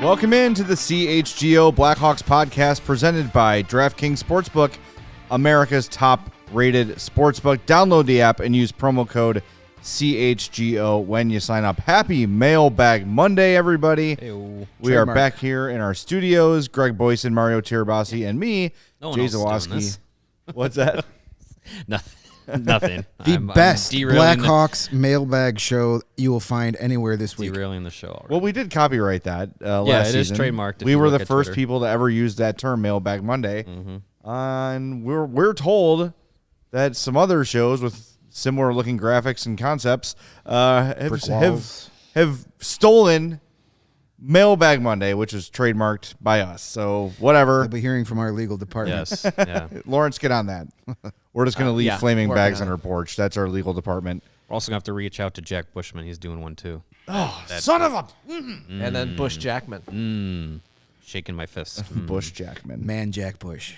Welcome into the CHGO Blackhawks Podcast presented by DraftKings Sportsbook, America's top-rated sportsbook. Download the app and use promo code CHGO when you sign up. Happy Mailbag Monday, everybody. Hey-o. We are back here in our studios. Greg Boysen, Mario Tirabassi, and me, Jay Zawaski. What's that? Nothing. The best Blackhawks mailbag show you will find anywhere this week. Derailing the show already. Well, we did copyright that last it season. is trademarked. We were the first people to ever use that term, Mailbag Monday. And we're told that some other shows with similar looking graphics and concepts have stolen Mailbag Monday, which is trademarked by us. So whatever. We'll be hearing from our legal department. Yes. Yeah. Lawrence, get on that. We're just going to leave flaming bags on it. our porch. That's our legal department. We're also going to have to reach out to Jack Bushman. He's doing one too. Oh, son of a... And then Bush Jackman. Shaking my fist. Bush Jackman. Man, Jack Bush.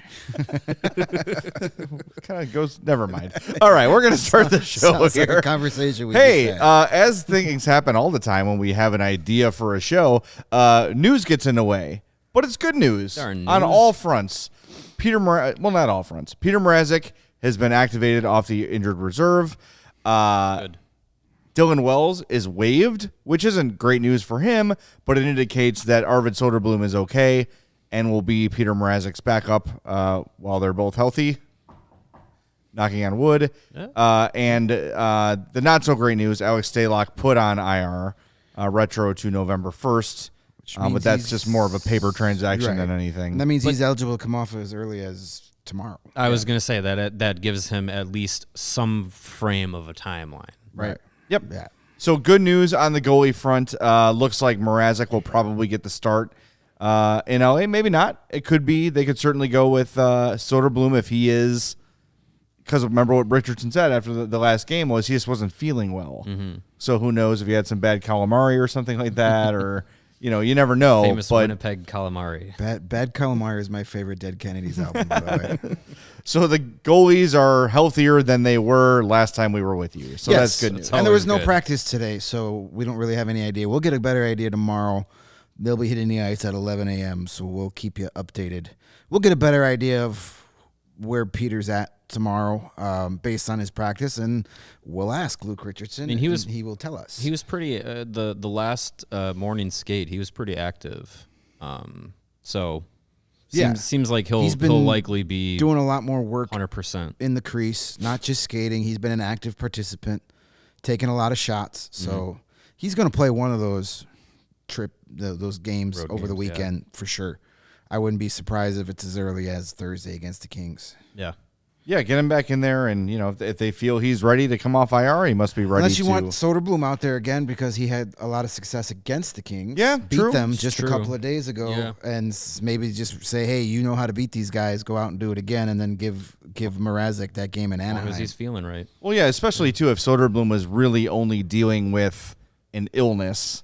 Kind of goes... Never mind. All right, we're going to start the show Sounds here. like a conversation we Hey, just had. as things happen all the time when we have an idea for a show, news gets in the way. But it's good news Darn on news. all fronts. Not all fronts. Peter Mrazek has been activated off the injured reserve. Good. Dylan Wells is waived, which isn't great news for him, but it indicates that Arvid Soderblom is okay and will be Peter Mrazek's backup while they're both healthy. Knocking on wood. Yeah. And the not-so-great news, Alex Stalock put on IR retro to November 1st, but that's just more of a paper transaction than anything. And that means he's eligible to come off as early as tomorrow. I was going to say that gives him at least some frame of a timeline. Right. Yep. Yeah. So good news on the goalie front. Looks like Mrazek will probably get the start in LA. Maybe not. It could be. They could certainly go with Soderblom if he is. Because remember what Richardson said after the last game was he just wasn't feeling well. So who knows if he had some bad calamari or something like that, or you never know. Famous but Winnipeg calamari. Bad Calamari is my favorite Dead Kennedys album, by the way. so the goalies are healthier than they were last time we were with you. So that's good news. And there was no Always good. practice today, so we don't really have any idea. We'll get a better idea tomorrow. They'll be hitting the ice at 11 a.m., so we'll keep you updated. We'll get a better idea of where Peter's at tomorrow based on his practice, and we'll ask Luke Richardson, he will tell us. He was pretty the last morning skate. He was pretty active. Seems like he'll likely be doing a lot more work 100%. in the crease, not just skating. He's been an active participant, taking a lot of shots. So he's going to play one of those games Road over the games, weekend for sure. I wouldn't be surprised if it's as early as Thursday against the Kings. Yeah. Yeah, get him back in there, and if they feel he's ready to come off IR, he must be ready. Unless you to. want Soderblom out there again because he had a lot of success against the Kings. Yeah, beat true. them It's just true. a couple of days ago, and maybe just say, hey, you know how to beat these guys. Go out and do it again, and then give Mrazek that game in As long Anaheim. as he's feeling right. Well, yeah, especially too if Soderblom was really only dealing with an illness,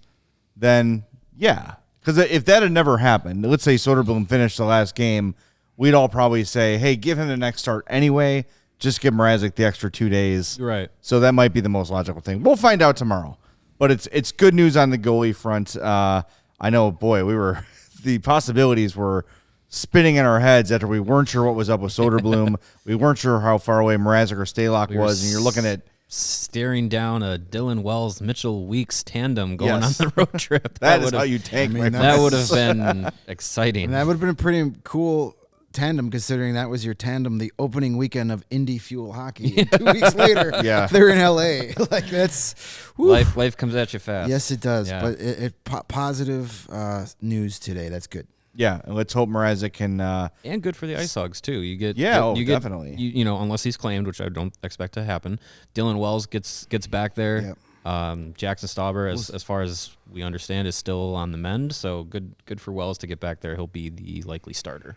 then yeah, because if that had never happened, let's say Soderblom finished the last game, we'd all probably say, hey, give him the next start anyway. Just give Mrazek the extra 2 days. Right. So that might be the most logical thing. We'll find out tomorrow. But it's good news on the goalie front. I know, boy, the possibilities were spinning in our heads after we weren't sure what was up with Soderblom. We weren't sure how far away Mrazek or Stalock was, and you're looking at staring down a Dylan Wells Mitchell Weeks tandem going Yes. on the road trip. that is how you tank. my friend. That would have been exciting. And that would have been a pretty cool tandem, considering that was your tandem the opening weekend of Indy Fuel Hockey. And 2 weeks later, they're in LA. Like that's whew. Life comes at you fast. Yes, it does. Yeah. But positive news today. That's good. Yeah, and let's hope Mrazek can. And good for the Ice Hogs too. You get definitely. You know, unless he's claimed, which I don't expect to happen. Dylan Wells gets back there. Yep. Jackson Stauber, as far as we understand, is still on the mend. So good for Wells to get back there. He'll be the likely starter.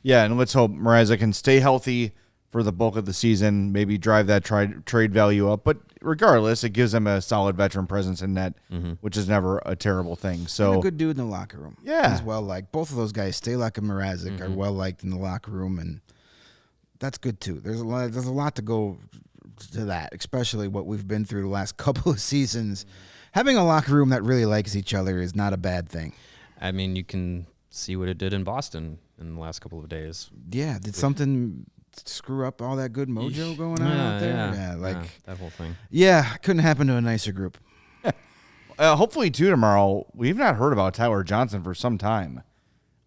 Yeah, and let's hope Mrazek can stay healthy for the bulk of the season, maybe drive that trade value up. But regardless, it gives them a solid veteran presence in net, which is never a terrible thing. So And a good dude in the locker room. Yeah. He's well liked. Both of those guys, Stalock and Mrazek, are well liked in the locker room, and that's good too. There's a lot to go to that, especially what we've been through the last couple of seasons. Having a locker room that really likes each other is not a bad thing. I mean, you can see what it did in Boston in the last couple of days. Yeah, did something screw up all that good mojo going on out there? Yeah, that whole thing. Yeah, couldn't happen to a nicer group. Hopefully, too, tomorrow, we've not heard about Tyler Johnson for some time.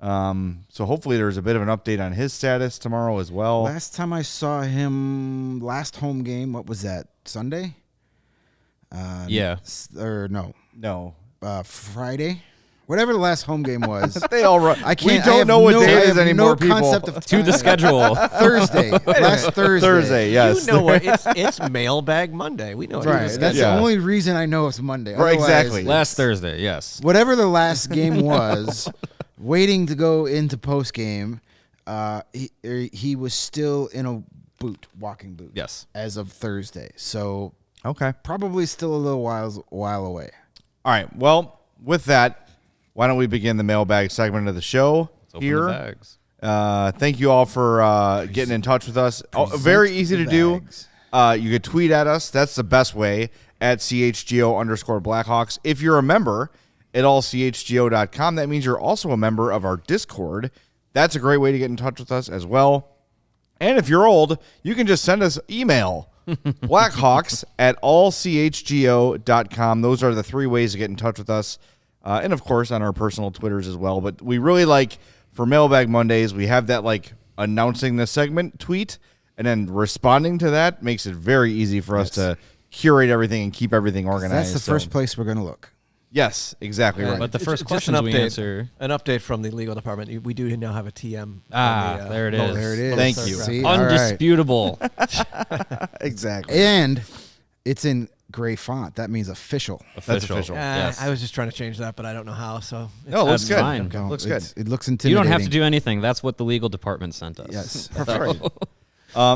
So hopefully there's a bit of an update on his status tomorrow as well. Last time I saw him, last home game, what was that, Sunday? Yeah. Or no, Friday? Whatever the last home game was. They all run. I We can't. don't know what day it is anymore, no people. concept of To the schedule. Thursday. Last Thursday. Thursday, yes. You know what? It's Mailbag Monday. We know it. Right. That's Yeah. the only reason I know it's Monday. Right, Otherwise, exactly. Last Thursday, yes. Whatever the last game was, waiting to go into post game, he was still in a walking boot. Yes. As of Thursday. So Okay. probably still a little while away. All right. Well, with that, why don't we begin the mailbag segment of the show Let's open here? the bags. Thank you all for getting in touch with us. Very easy to do. You could tweet at us. That's the best way, at CHGO_Blackhawks. If you're a member at allchgo.com, that means you're also a member of our Discord. That's a great way to get in touch with us as well. And if you're old, you can just send us email. Blackhawks at allchgo.com. Those are the three ways to get in touch with us. And, of course, on our personal Twitters as well. But we really like, for Mailbag Mondays, we have that, announcing the segment tweet. And then responding to that makes it very easy for us to curate everything and keep everything organized. That's the first place we're going to look. Yes, exactly right. But the first Just question we answer. An update from the legal department. We do now have a TM. There it is. There it is. Thank you. See? All right. Undisputable. Exactly. And it's in gray font. That means official. That's official. Yes. I was just trying to change that, but I don't know how. So No, it looks That's good. fine. No, Looks good. It looks You intimidating. don't have to do anything. That's what the legal department sent us. Yes. That's right.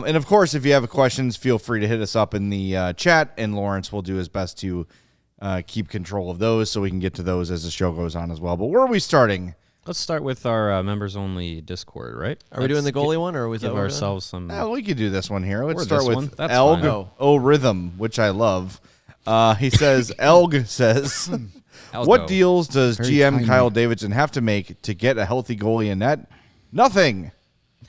And, of course, if you have questions, feel free to hit us up in the chat, and Lawrence will do his best to keep control of those so we can get to those as the show goes on as well. But where are we starting? Let's start with our members-only Discord, right? are we doing the goalie one, or was that Give ourselves some... We could do this one here. Let's Or start this with one. That's Elg fine. Rhythm, which I love. He says, Elg says, what deals does Very GM tiny. Kyle Davidson have to make to get a healthy goalie in net? Nothing.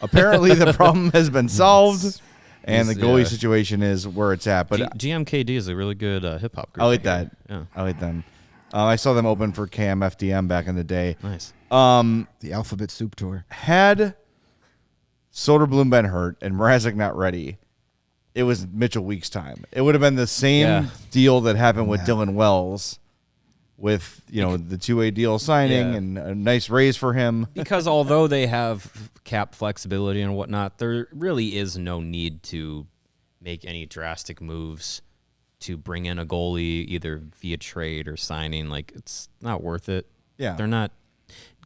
Apparently, the problem has been solved, and the goalie situation is where it's at. But GMKD is a really good hip-hop group. I like here. that. Yeah. I like them. I saw them open for KMFDM back in the day. Nice. The Alphabet Soup Tour. Had Soderblom been hurt and Mrazek not ready, it was Mitchell Weeks' time. It would have been the same deal that happened with Dylan Wells, with the 2-way deal signing and a nice raise for him. Because although they have cap flexibility and whatnot, there really is no need to make any drastic moves to bring in a goalie either via trade or signing. It's not worth it. Yeah. They're not.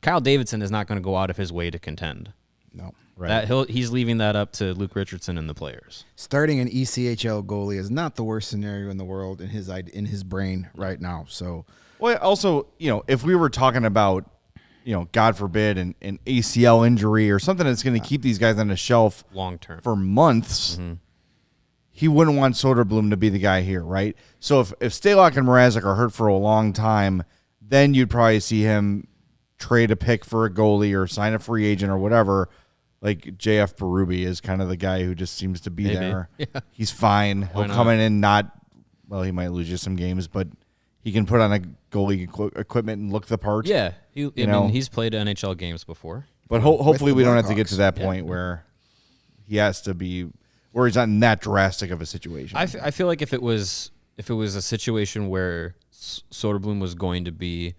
Kyle Davidson is not going to go out of his way to contend. No. Right. He's leaving that up to Luke Richardson and the players. Starting an ECHL goalie is not the worst scenario in the world in his brain right now. So, Well, also, if we were talking about, God forbid, an ACL injury or something that's going to keep these guys on the shelf Long term. for months, he wouldn't want Soderblom to be the guy here, right? So if Stalock and Mrazek are hurt for a long time, then you'd probably see him trade a pick for a goalie or sign a free agent or whatever. Like JF Berube is kind of the guy who just seems to be Maybe. there. Yeah. He's fine. He'll come in and he might lose you some games, but he can put on a goalie equipment and look the part. Yeah. He's played NHL games before. But hopefully the we don't have to get Blackhawks. to that point where he has to be, where he's not in that drastic of a situation. I feel like if it was a situation where Soderblom was going to be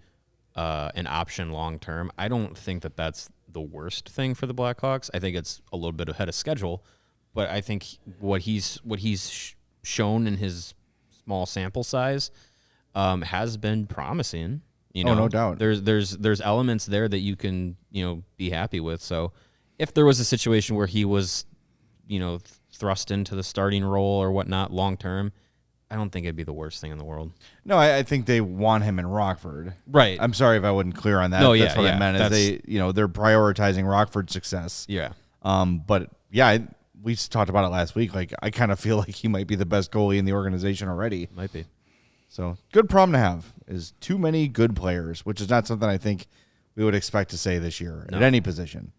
an option long term, I don't think that that's the worst thing for the Blackhawks. I think it's a little bit ahead of schedule, but I think what he's shown in his small sample size has been promising. no doubt. There's elements there that you can be happy with. So if there was a situation where he was thrust into the starting role or whatnot long term, I don't think it'd be the worst thing in the world. No, I think they want him in Rockford. Right. I'm sorry if I wasn't clear on that. No, That's yeah, what I yeah. meant. Is they're prioritizing Rockford's success. Yeah. But yeah, we talked about it last week. I kind of feel like he might be the best goalie in the organization already. Might be. So good problem to have is too many good players, which is not something I think we would expect to say this year at any position.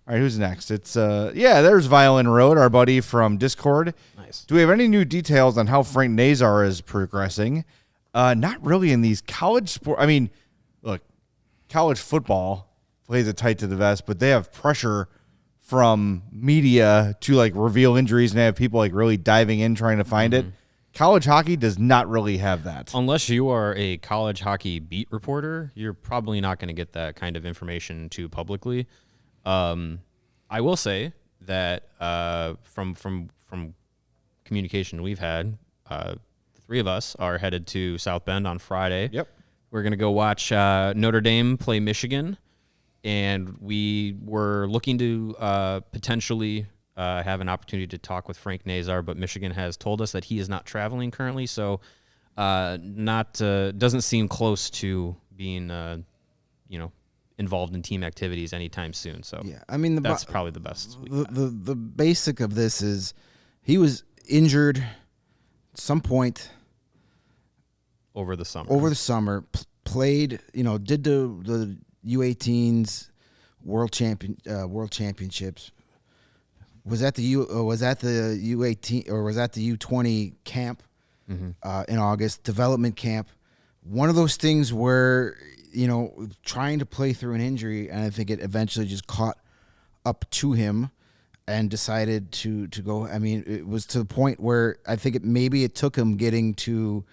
All right, who's next? It's there's Violin Road, our buddy from Discord. Nice. Do we have any new details on how Frank Nazar is progressing? Not really in these college sport. I mean, look, college football plays it tight to the vest, but they have pressure from media to like reveal injuries and have people like really diving in trying to find it. College hockey does not really have that. Unless you are a college hockey beat reporter, you're probably not going to get that kind of information too publicly. I will say that from communication we've had, the three of us are headed to South Bend on Friday. Yep. We're going to go watch Notre Dame play Michigan, and we were looking to potentially have an opportunity to talk with Frank Nazar, but Michigan has told us that he is not traveling currently, so doesn't seem close to being involved in team activities anytime soon. So Yeah, I mean, that's probably the best. The basic of this is he was injured at some point over the summer. Played, did the U18s world championships. Was at the U18 or was at the U20 camp in August, development camp. One of those things where trying to play through an injury, and I think it eventually just caught up to him and decided to go. I mean, it was to the point where I think it took him getting to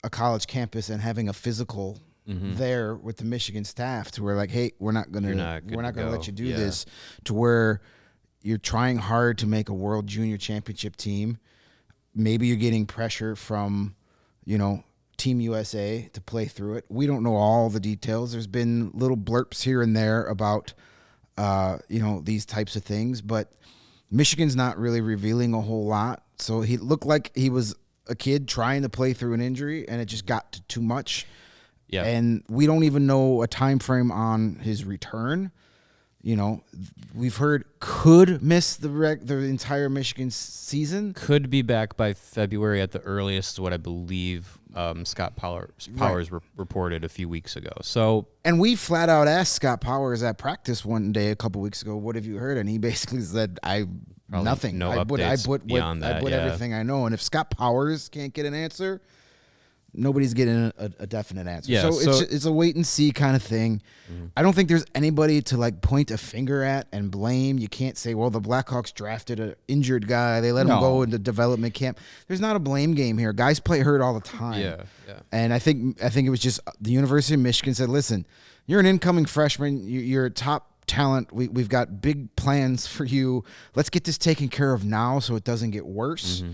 a college campus and having a physical there with the Michigan staff to where like, hey, we're not gonna let you do this, to where you're trying hard to make a world junior championship team. Maybe you're getting pressure from, Team USA to play through it. We don't know all the details. There's been little blurps here and there about, these types of things, but Michigan's not really revealing a whole lot. So he looked like he was a kid trying to play through an injury, and it just got to too much. Yeah. And we don't even know a time frame on his return. We've heard could miss the entire Michigan season. Could be back by February at the earliest, what I believe Scott Powers reported a few weeks ago. So, and we flat out asked Scott Powers at practice one day a couple weeks ago, what have you heard? And he basically said, nothing. No I updates put beyond that. I put everything I know. And if Scott Powers can't get an answer, nobody's getting a definite answer. Yeah, so it's a wait and see kind of thing. I don't think there's anybody to like point a finger at and blame. You can't say, well, the Blackhawks drafted an injured guy. They let him go into development camp. There's not a blame game here. Guys play hurt all the time. Yeah. And I think it was just the University of Michigan said, listen, you're an incoming freshman. You're a top talent. We've got big plans for you. Let's get this taken care of now so it doesn't get worse.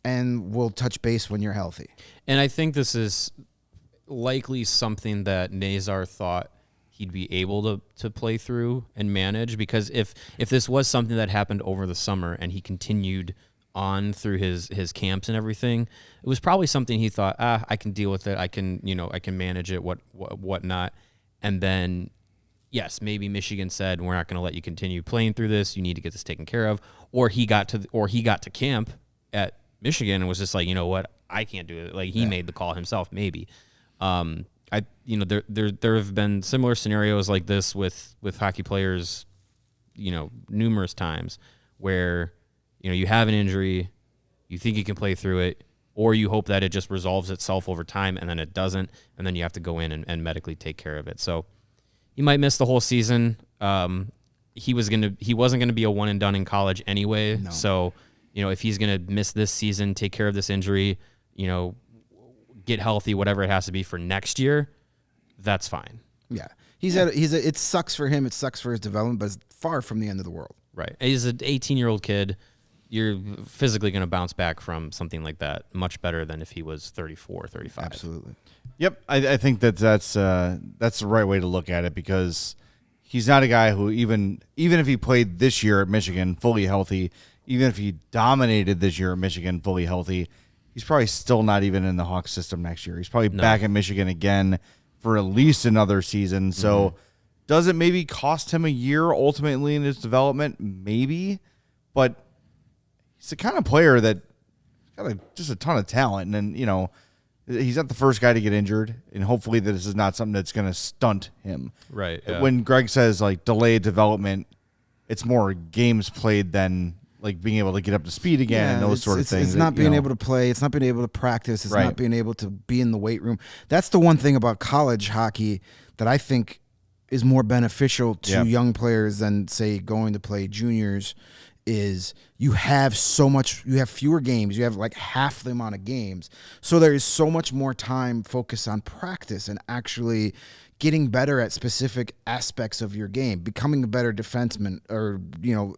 And we'll touch base when you're healthy. And I think this is likely something that Nazar thought he'd be able to play through and manage, because if this was something that happened over the summer and he continued on through his camps and everything, it was probably something he thought, I can deal with it. I can manage it, whatnot. And then, yes, maybe Michigan said, we're not going to let you continue playing through this. You need to get this taken care of. Or he got to camp at Michigan and was just like, you know what, I can't do it. Like he made the call himself, maybe. There have been similar scenarios like this with hockey players, numerous times where, you have an injury, you think you can play through it, or you hope that it just resolves itself over time and then it doesn't, and then you have to go in and medically take care of it. So he might miss the whole season. He wasn't gonna be a one and done in college anyway. No. So, if he's going to miss this season, take care of this injury, get healthy, whatever it has to be for next year, that's fine. Yeah. It sucks for him. It sucks for his development, but it's far from the end of the world. Right. He's an 18-year-old kid. You're physically going to bounce back from something like that much better than if he was 34, 35. Absolutely. Yep, I think that's the right way to look at it, because he's not a guy who even if he played this year at Michigan fully healthy, even if he dominated this year at Michigan fully healthy, he's probably still not even in the Hawks system next year. He's probably back at Michigan again for at least another season. So does it maybe cost him a year ultimately in his development? Maybe. But he's the kind of player that got just a ton of talent. And then, he's not the first guy to get injured, and hopefully this is not something that's going to stunt him. Right. Yeah. When Greg says like delayed development, it's more games played than like being able to get up to speed again and those sort of things. It's not being able to play. It's not being able to practice. It's not being able to be in the weight room. That's the one thing about college hockey that I think is more beneficial to young players than, say, going to play juniors, is you have fewer games. You have like half the amount of games. So there is so much more time focused on practice and actually getting better at specific aspects of your game, becoming a better defenseman, or,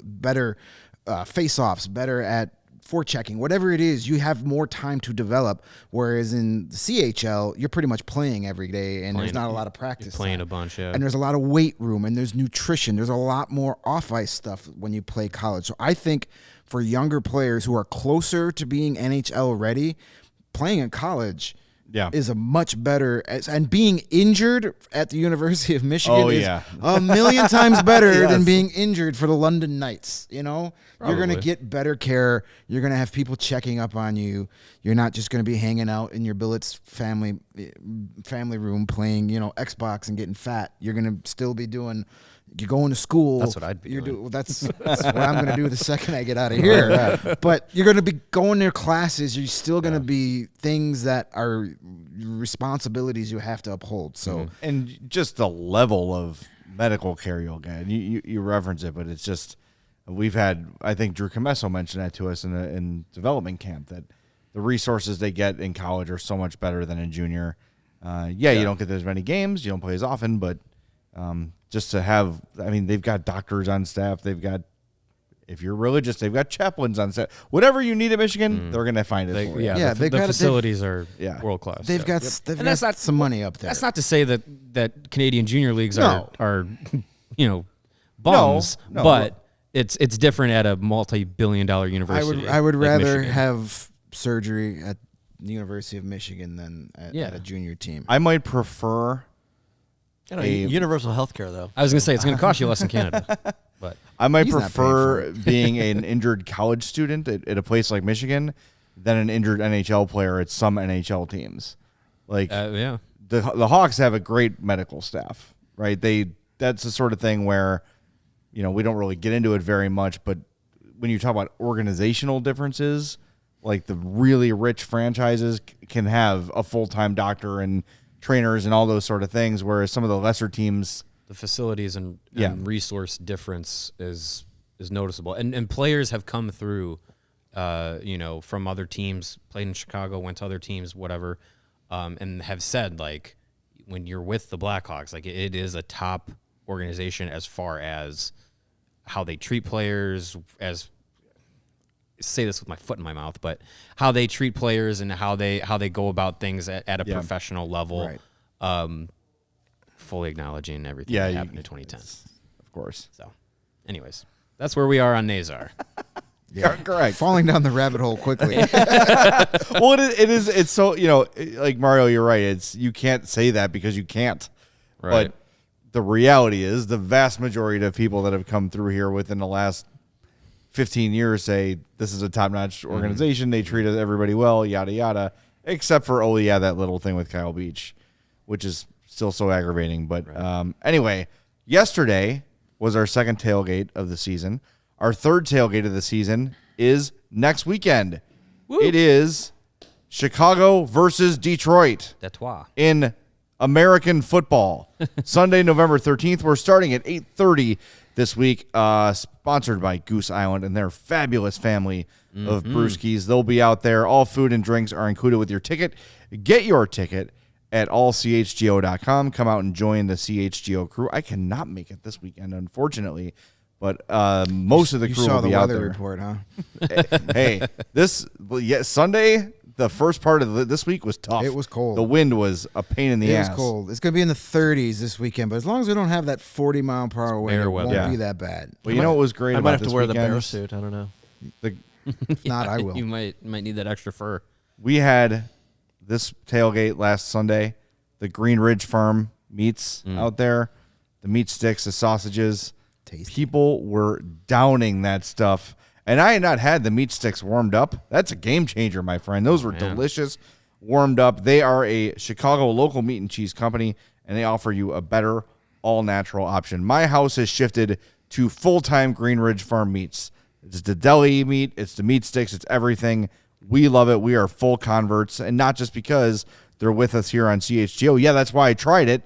better face-offs, better at forechecking, whatever it is. You have more time to develop, whereas in the CHL, you're pretty much playing every day, and there's not a lot of practice. Playing a bunch, and there's a lot of weight room, and there's nutrition. There's a lot more off-ice stuff when you play college. So I think for younger players who are closer to being NHL ready, playing in college is a much better, and being injured at the University of Michigan is a million times better than being injured for the London Knights. You're going to get better care. You're going to have people checking up on you. You're not just going to be hanging out in your billet's family room playing, Xbox and getting fat. You're going to still be doing. You're going to school. That's what I'd be doing. That's what I'm going to do the second I get out of here. But you're going to be going to classes. You're still going to be things that are responsibilities you have to uphold. So and just the level of medical care you'll get. You reference it, but it's just we've had. I think Drew Comesso mentioned that to us in development camp, that the resources they get in college are so much better than in junior. You don't get as many games. You don't play as often, but just to have, they've got doctors on staff. They've got, if you're religious, they've got chaplains on staff. Whatever you need at Michigan, they're going to find it for you. The facilities are world class. They've got some money up there. That's not to say that Canadian junior leagues are bums, but it's different at a multi-billion-dollar university. I would rather have surgery at the University of Michigan than at a junior team. I might prefer universal health care, though. I was going to say it's going to cost you less in Canada. But I might prefer being an injured college student at a place like Michigan than an injured NHL player at some NHL teams. The Hawks have a great medical staff, right? That's the sort of thing where, we don't really get into it very much, but when you talk about organizational differences, like the really rich franchises can have a full-time doctor and trainers and all those sort of things, whereas some of the lesser teams, the facilities and resource difference is noticeable. And players have come through, from other teams, played in Chicago, went to other teams, whatever, and have said, like, when you're with the Blackhawks, like, it is a top organization as far as how they treat players, as say this with my foot in my mouth, but how they treat players and how they go about things at a professional level, fully acknowledging everything that happened in 2010, of course. So, anyways, that's where we are on Nazar. Correct. Falling down the rabbit hole quickly. Well, it's so, like Mario, you're right. It's, you can't say that because you can't. Right. But the reality is the vast majority of people that have come through here within the last 15 years say this is a top-notch organization. They treated everybody well, yada, yada, except for, that little thing with Kyle Beach, which is still so aggravating. But anyway, yesterday was our second tailgate of the season. Our third tailgate of the season is next weekend. Woo. It is Chicago versus Detroit. Detroit. In American football. Sunday, November 13th. We're starting at 8:30 this week, sponsored by Goose Island and their fabulous family of brewskis. They'll be out there. All food and drinks are included with your ticket. Get your ticket at allchgo.com. Come out and join the CHGO crew. I cannot make it this weekend, unfortunately, but most of the crew will be out there. You saw the weather report, huh? Hey, Sunday, the first part of this week was tough. It was cold. The wind was a pain in the ass. It was cold. It's going to be in the 30s this weekend, but as long as we don't have that 40-mile-per-hour wind, it won't be that bad. Well, you know what was great about this weekend? I might have to wear the bear suit. I don't know. If not, I will. You might need that extra fur. We had this tailgate last Sunday. The Green Ridge Farm meats out there. The meat sticks, the sausages. Tasty. People were downing that stuff. And I had not had the meat sticks warmed up. That's a game changer, my friend. Those were delicious. warmed up. They are a Chicago local meat and cheese company, and they offer you a better all-natural option. My house has shifted to full-time Green Ridge Farm meats. It's the deli meat. It's the meat sticks. It's everything. We love it. We are full converts, and not just because they're with us here on CHGO. Yeah, that's why I tried it,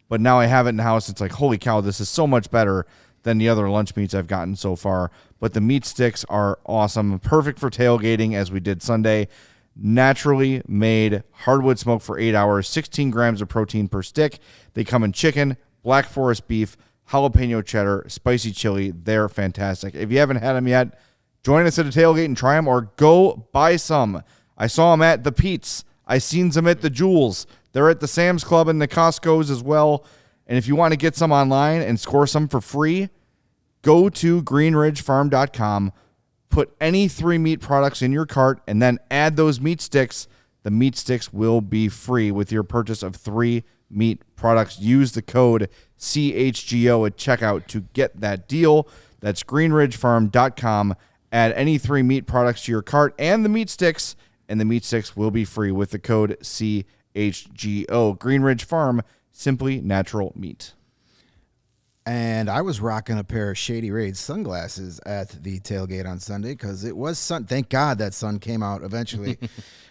but now I have it in the house. It's like, holy cow, this is so much better than the other lunch meats I've gotten so far. But the meat sticks are awesome. Perfect for tailgating, as we did Sunday. Naturally made hardwood smoked for 8 hours, 16 grams of protein per stick. They come in chicken, black forest beef, jalapeno cheddar, spicy chili. They're fantastic. If you haven't had them yet, join us at a tailgate and try them, or go buy some. I saw them at the Pete's. I seen them at the Jewels. They're at the Sam's Club and the Costco's as well. And if you want to get some online and score some for free, go to greenridgefarm.com, put any 3 meat products in your cart, and then add those meat sticks. The meat sticks will be free with your purchase of 3 meat products. Use the code CHGO at checkout to get that deal. That's greenridgefarm.com. Add any 3 meat products to your cart and the meat sticks, and the meat sticks will be free with the code CHGO. Green Ridge Farm, simply natural meat. And I was rocking a pair of Shady Rays sunglasses at the tailgate on Sunday because it was sun. Thank God that sun came out eventually.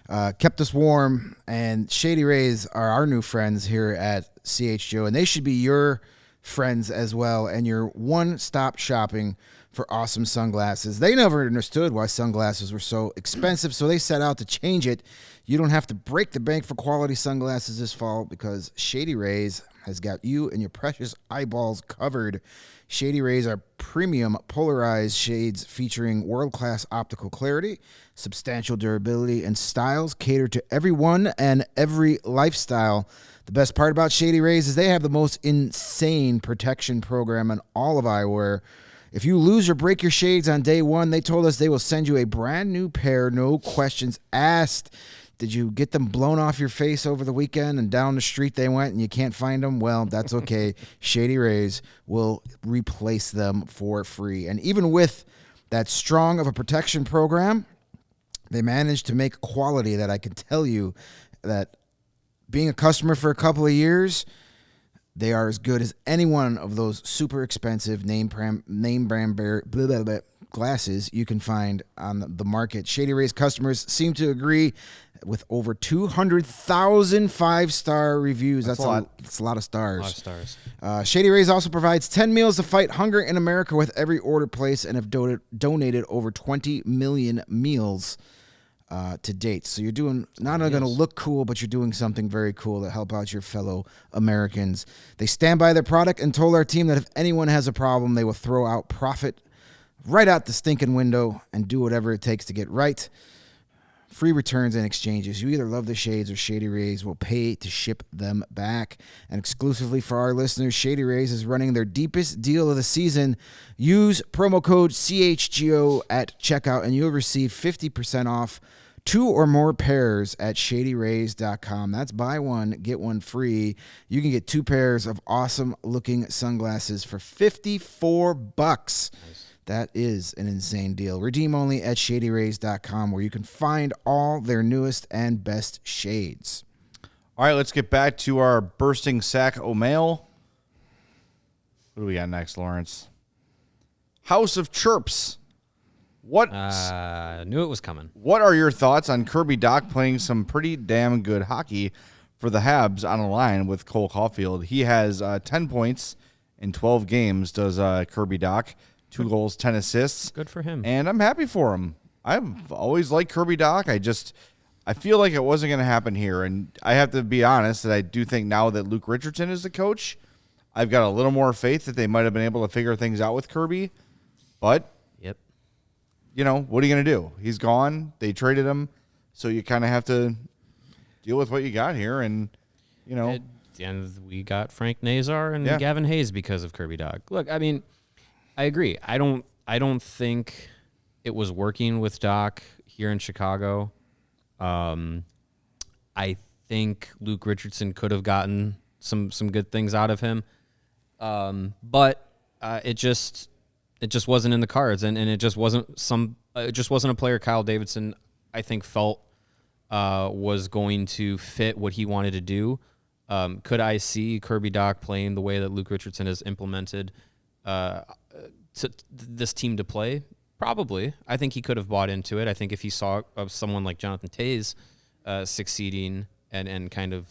Kept us warm. And Shady Rays are our new friends here at CHGO, and they should be your friends as well, and your one-stop shopping for awesome sunglasses. They never understood why sunglasses were so expensive, so they set out to change it. You don't have to break the bank for quality sunglasses this fall because Shady Rays has got you and your precious eyeballs covered. Shady Rays are premium polarized shades featuring world-class optical clarity, substantial durability, and styles cater to everyone and every lifestyle. The best part about Shady Rays is they have the most insane protection program in all of eyewear. If you lose or break your shades on day one, they told us they will send you a brand new pair, no questions asked. Did you get them blown off your face over the weekend and down the street they went and you can't find them? Well, that's okay. Shady Rays will replace them for free. And even with that strong of a protection program, they managed to make quality that I can tell you that being a customer for a couple of years, they are as good as any one of those super expensive name brand glasses you can find on the market. Shady Rays customers seem to agree with over 200,000 5-star reviews. That's a lot. That's a lot of stars. A lot of stars. Shady Rays also provides 10 meals to fight hunger in America with every order placed, and have donated over 20 million meals to date. So you're doing not only going to look cool, but you're doing something very cool to help out your fellow Americans. They stand by their product and told our team that if anyone has a problem, they will throw out profit right out the stinking window and do whatever it takes to get right. Free returns and exchanges. You either love the shades or Shady Rays will pay to ship them back. And exclusively for our listeners, Shady Rays is running their deepest deal of the season. Use promo code CHGO at checkout and you'll receive 50% off 2 or more pairs at shadyrays.com. That's buy one, get one free. You can get 2 pairs of awesome looking sunglasses for $54. Nice. That is an insane deal. Redeem only at shadyrays.com, where you can find all their newest and best shades. All right, let's get back to our bursting sack o' mail. What do we got next, Lawrence? House of Chirps. What? Knew it was coming. What are your thoughts on Kirby Dach playing some pretty damn good hockey for the Habs on a line with Cole Caulfield? He has 10 points in 12 games, does Kirby Dach. 2 goals, 10 assists. Good for him. And I'm happy for him. I've always liked Kirby Dach. I feel like it wasn't going to happen here. And I have to be honest that I do think now that Luke Richardson is the coach, I've got a little more faith that they might have been able to figure things out with Kirby. But, yep, you know, what are you going to do? He's gone. They traded him. So you kind of have to deal with what you got here. And, you know. And we got Frank Nazar and Gavin Hayes because of Kirby Dach. Look, I mean, I agree. I don't think it was working with Dach here in Chicago. I think Luke Richardson could have gotten some good things out of him. But it just wasn't in the cards, and it just wasn't a player Kyle Davidson, I think, felt was going to fit what he wanted to do. Could I see Kirby Dach playing the way that Luke Richardson has implemented this team to play? Probably. I think he could have bought into it. I think if he saw someone like Jonathan Toews succeeding and kind of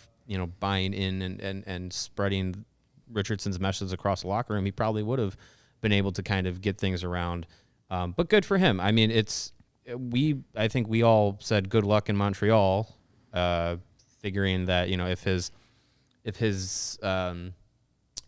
buying in and spreading Richardson's message across the locker room, he probably would have been able to kind of get things around. But good for him. I mean, I think we all said good luck in Montreal, figuring that if his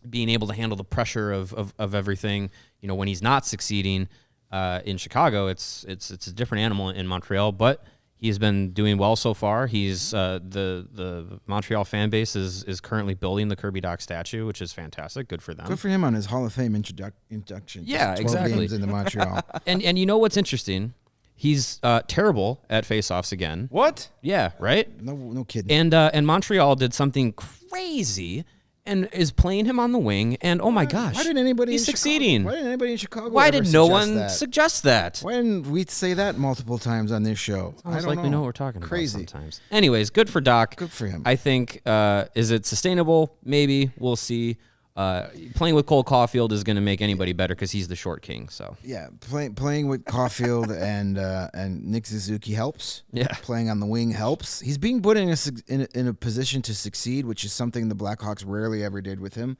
being able to handle the pressure of everything, when he's not succeeding in Chicago, it's a different animal in Montreal. But he's been doing well so far. He's the Montreal fan base is currently building the Kirby Dach statue, which is fantastic. Good for them. Good for him on his Hall of Fame induction. Yeah, 12 exactly. games into Montreal. And you know what's interesting? He's terrible at faceoffs again. What? Yeah, right? No kidding. And Montreal did something crazy and is playing him on the wing. And oh my gosh, Why didn't anybody? he's in succeeding. Chicago, why didn't anybody in Chicago? Why ever did no suggest one that? suggest that? Why didn't we say that multiple times on this show? I Almost don't like we know what we're talking Crazy. about sometimes. Anyways, good for Dach. Good for him. I think, is it sustainable? Maybe. We'll see. Playing with Cole Caulfield is going to make anybody better because he's the short king. So Yeah, playing with Caulfield and Nick Suzuki helps. Yeah. Playing on the wing helps. He's being put in a position to succeed, which is something the Blackhawks rarely ever did with him.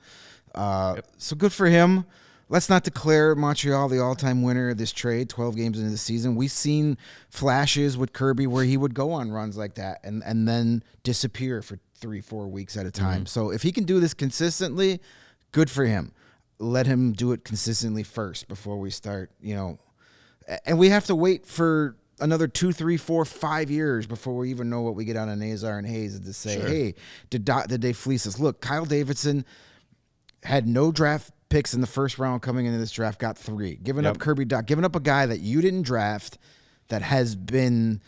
So good for him. Let's not declare Montreal the all-time winner of this trade 12 games into the season. We've seen flashes with Kirby where he would go on runs like that and then disappear for 3-4 weeks at a time. So if he can do this consistently, good for him. Let him do it consistently first before we start, And we have to wait for another 2, 3, 4, 5 years before we even know what we get out of Nazar and Hayes to say, hey, did they fleece us? Look, Kyle Davidson had no draft picks in the first round coming into this draft, got 3. Giving up Kirby Dach, giving up a guy that you didn't draft that has been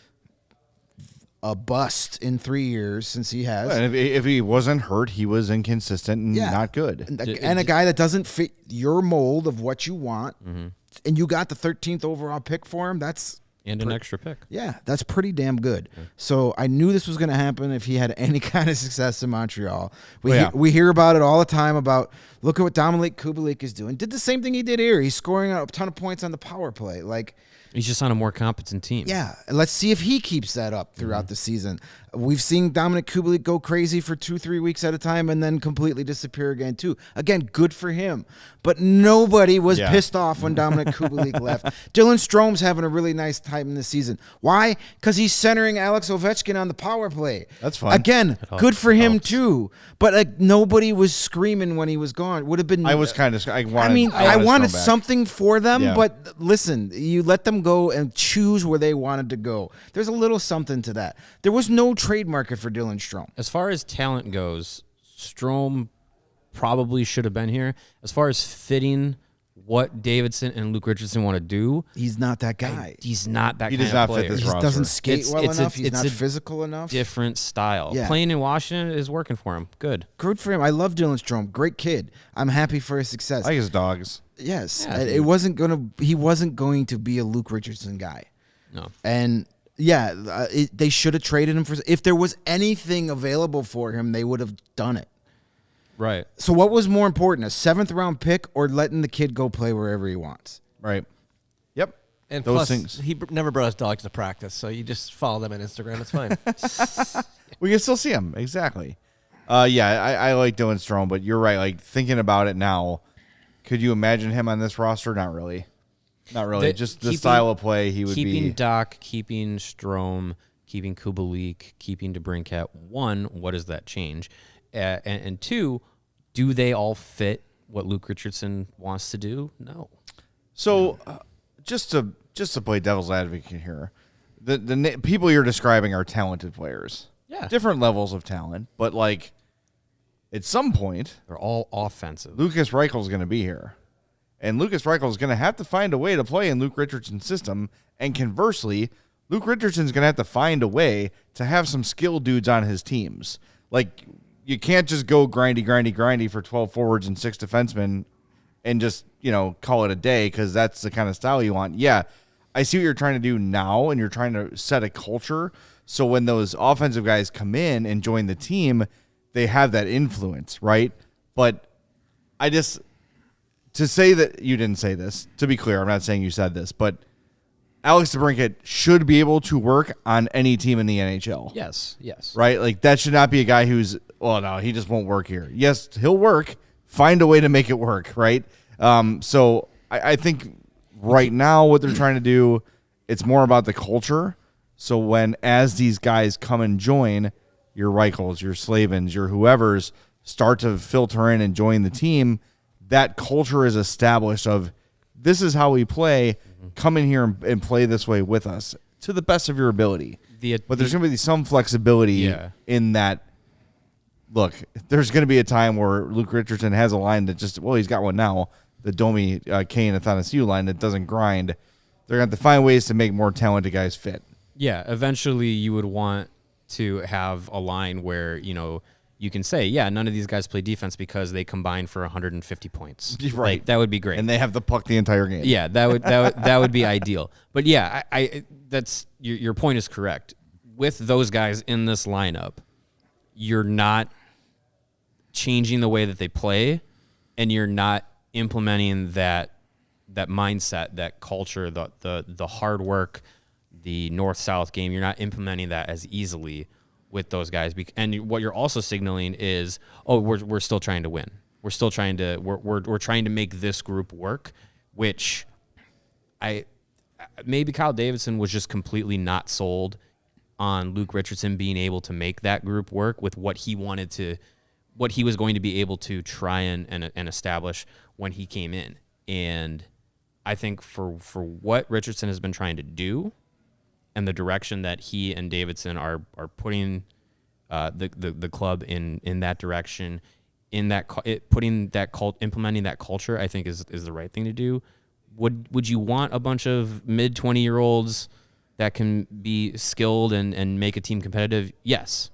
a bust in 3 years since he has. And if he wasn't hurt, he was inconsistent and not good. And a guy that doesn't fit your mold of what you want, and you got the 13th overall pick for him, and an extra pick. Yeah, that's pretty damn good. So I knew this was going to happen if he had any kind of success in Montreal. We hear about it all the time about, look at what Dominik Kubalik is doing. Did the same thing he did here. He's scoring a ton of points on the power play. He's just on a more competent team. Yeah, let's see if he keeps that up throughout the season. We've seen Dominik Kubalik go crazy for 2-3 weeks at a time and then completely disappear again too. Again, good for him. But nobody was pissed off when Dominik Kubalik left. Dylan Strome's having a really nice time in the season. Why? Because he's centering Alex Ovechkin on the power play. That's fine. Again, good for him too. But nobody was screaming when he was gone. Would have been. I was kind of. I wanted something for them, but but listen, you let them go and choose where they wanted to go. There's a little something to that. There was no trade market for Dylan Strome. As far as talent goes, Strome probably should have been here. As far as fitting what Davidson and Luke Richardson want to do, he's not that guy. He's not that He kind does not of fit player. this He roster. doesn't skate It's- well it's enough. a- He's it's not a physical enough. Different style. Yeah. Playing in Washington is working for him. Good. Good for him. I love Dylan Strome. Great kid. I'm happy for his success. I like his dogs. Yes, Yeah, it wasn't gonna. He wasn't going to be a Luke Richardson guy. No. And they should have traded him for. If there was anything available for him, they would have done it. Right. So what was more important, a 7th round pick or letting the kid go play wherever he wants? Right. Yep. And Those plus, things. he never brought his dogs to practice, so you just follow them on Instagram. It's fine. We can still see him. Exactly. I like Dylan Strome, but you're right. Like, thinking about it now, could you imagine him on this roster? Not really. Not really. Just the style of play he would keeping be. Dach, keeping Strome, keeping Kubalik, keeping DeBrincat. 1, what does that change? And 2, do they all fit what Luke Richardson wants to do? No. So, just to play devil's advocate here, the people you're describing are talented players. Yeah. Different levels of talent, but like at some point, They're all offensive. Lucas Reichel's going to be here. And Lucas Reichel is going to have to find a way to play in Luke Richardson's system. And conversely, Luke Richardson's going to have to find a way to have some skilled dudes on his teams. Like, you can't just go grindy for 12 forwards and 6 defensemen and just, call it a day because that's the kind of style you want. Yeah, I see what you're trying to do now, and you're trying to set a culture So when those offensive guys come in and join the team, they have that influence, right? But to say that you didn't say this, to be clear, I'm not saying you said this, but Alex DeBrincat should be able to work on any team in the NHL. Yes. Right? Like, that should not be a guy who's, well, no, he just won't work here. Yes, he'll work. Find a way to make it work, right? So I think right now what they're trying to do, it's more about the culture. So as these guys come and join, your Reichels, your Slavens, your whoever's start to filter in and join the team, that culture is established of this is how we play. Come in here and play this way with us to the best of your ability. But there's going to be some flexibility in that. Look, there's going to be a time where Luke Richardson has a line that just, well, he's got one now, the Domi, Kane, Athanasiou line that doesn't grind. They're going to have to find ways to make more talented guys fit. Yeah, eventually you would want to have a line where, you can say, yeah, none of these guys play defense because they combine for 150 points. Right. Like, that would be great. And they have the puck the entire game. Yeah, that would be ideal. But yeah, I that's your point is correct. With those guys in this lineup, you're not changing the way that they play, and you're not implementing that mindset, that culture, the hard work, the north-south game. You're not implementing that as easily with those guys. And what you're also signaling is, we're still trying to win. We're still trying to we're trying to make this group work, which maybe Kyle Davidson was just completely not sold on Luke Richardson being able to make that group work with what he was going to be able to try and establish when he came in. And I think for what Richardson has been trying to do and the direction that he and Davidson are putting the club in that direction, implementing that culture, I think is the right thing to do. Would you want a bunch of mid 20-year-olds that can be skilled and make a team competitive? Yes.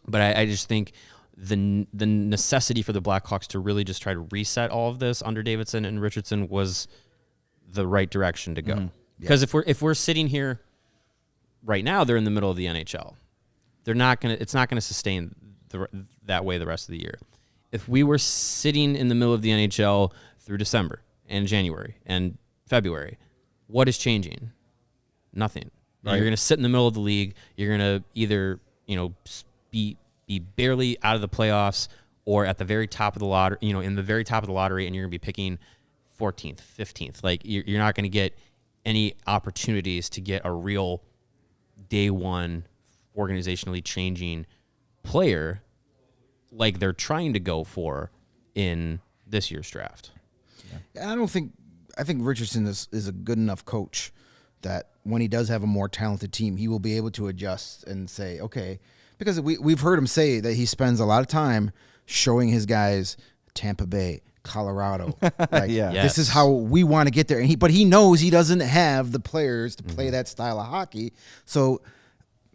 But I just think the necessity for the Blackhawks to really just try to reset all of this under Davidson and Richardson was the right direction to go. Because if we're sitting here right now, they're in the middle of the NHL. It's not gonna sustain that way the rest of the year. If we were sitting in the middle of the NHL through December and January and February, what is changing? Nothing. Right. You're gonna sit in the middle of the league. You're gonna either be barely out of the playoffs or at the very top of the lottery, in the very top of the lottery, and you're going to be picking 14th, 15th. Like, you're not going to get any opportunities to get a real day one organizationally changing player like they're trying to go for in this year's draft. Yeah. I think Richardson is a good enough coach that when he does have a more talented team, he will be able to adjust and say, okay, because we've heard him say that he spends a lot of time showing his guys Tampa Bay, Colorado. Like, this is how we want to get there. But he knows he doesn't have the players to play that style of hockey. So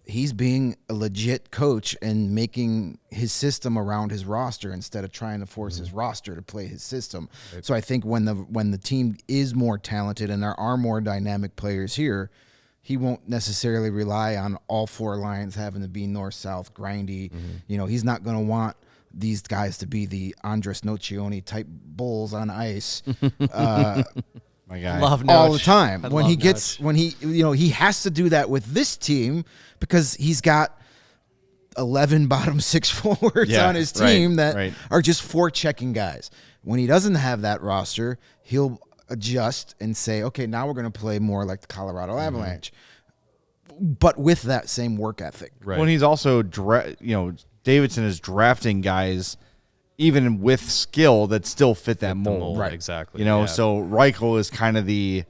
he's being a legit coach and making his system around his roster instead of trying to force his roster to play his system. Right. So I think when the team is more talented and there are more dynamic players here, he won't necessarily rely on all four lines having to be north-south, grindy. He's not going to want these guys to be the Andres Nocioni type bulls on ice. My guy. Love all the time. He has to do that with this team because he's got 11 bottom six forwards on his team that are just forechecking guys. When he doesn't have that roster, he'll adjust and say, okay, now we're going to play more like the Colorado Avalanche, but with that same work ethic. Right. When he's also, Davidson is drafting guys even with skill that still fit that mold. Right, exactly. So Reichel is kind of the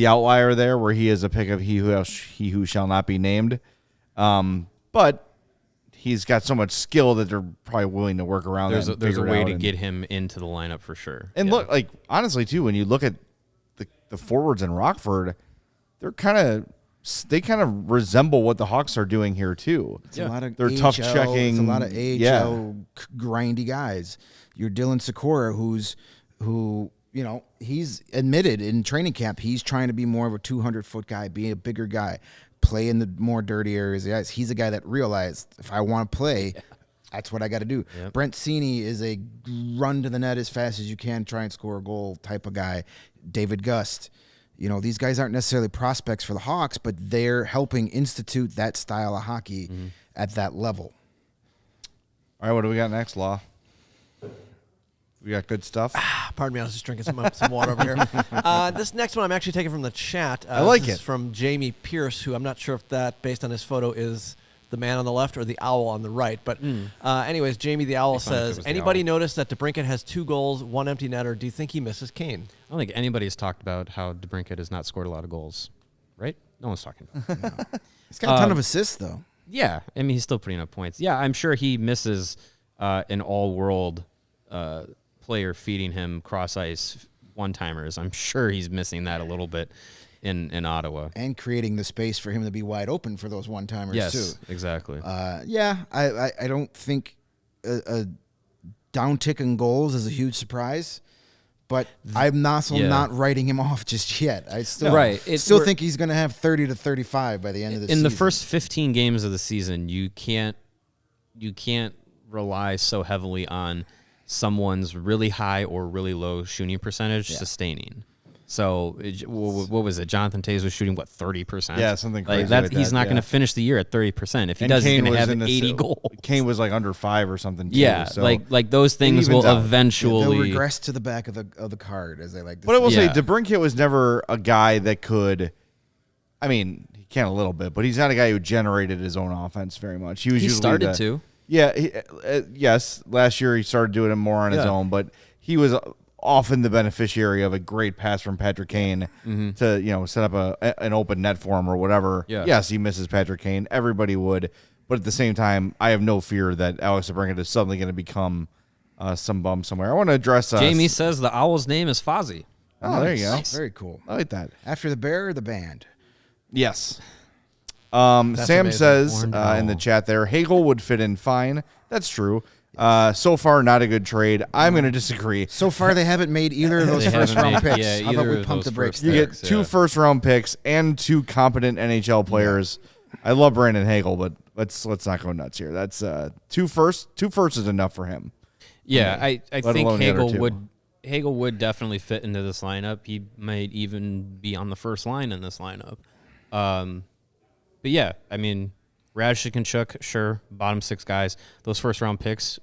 outlier there, where he is a pick of he who shall not be named. But he's got so much skill that they're probably willing to work around. There's a way to get him into the lineup for sure. And look, like, honestly too, when you look at the forwards in Rockford, they kind of resemble what the Hawks are doing here too. It's a lot of they're tough checking. It's a lot of AHL grindy guys. You're Dylan Sikora, who he's admitted in training camp he's trying to be more of a 200-foot guy, be a bigger guy, play in the more dirty areas. Yes, he's a guy that realized if I want to play, that's what I got to do. Yep. Brent Seney is a run to the net as fast as you can, try and score a goal type of guy. David Gust. These guys aren't necessarily prospects for the Hawks, but they're helping institute that style of hockey at that level. All right, what do we got next, Law? We got good stuff. Pardon me, I was just drinking some water over here. This next one I'm actually taking from the chat. I like this it. is from Jamie Pierce, who I'm not sure if that, based on his photo, is the man on the left or the owl on the right. But anyways, Jamie the Owl says, anybody notice that DeBrincat has 2 goals, 1 empty netter? Do you think he misses Kane? I don't think anybody's talked about how DeBrincat has not scored a lot of goals, right? No one's talking about it. He's got a ton of assists, though. Yeah, I mean, he's still putting up points. Yeah, I'm sure he misses an all-world player feeding him cross-ice one-timers. I'm sure he's missing that a little bit in Ottawa. And creating the space for him to be wide open for those one-timers, too. Yes, exactly. I don't think a downtick in goals is a huge surprise, but I'm not writing him off just yet. I still think he's going to have 30 to 35 by the end of the season. In the first 15 games of the season, you can't rely so heavily on someone's really high or really low shooting percentage sustaining. So what was it? Jonathan Toews was shooting 30%. Yeah, something crazy. He's not going to finish the year at 30%. If he does, he's going to have 80 goals. Kane was like under 5 or something. Too, yeah, so like those things will eventually they'll regress to the back of the card, as they like to But I will say. say, DeBrincat was never a guy that could. I mean, he can a little bit, but he's not a guy who generated his own offense very much. He usually started to. Yeah, yes. Last year he started doing it more on his own, but he was often the beneficiary of a great pass from Patrick Kane to set up an open net for him or whatever. Yeah. Yes, he misses Patrick Kane. Everybody would, but at the same time, I have no fear that Alex DeBrincat is suddenly going to become some bum somewhere. I want to address. Jamie says the Owl's name is Fozzie. Oh, there you go. Nice. Very cool. I like that. After the bear or the band? Yes. Sam amazing. says in the chat there, Hagel would fit in fine. That's true. So far, not a good trade. I'm going to disagree. So far, they haven't made either of those They first round haven't made- picks. yeah, How about either we of pump those the brakes first You there? get 2 first-round picks and 2 competent NHL players. I love Brandon Hagel, but let's not go nuts here. That's 2 firsts. 2 firsts is enough for him. Yeah, I Let think alone the other 2. Hagel would definitely fit into this lineup. He might even be on the first line in this lineup. But yeah, I mean, Radishik and Chuk, sure, bottom 6 guys. Those first round picks,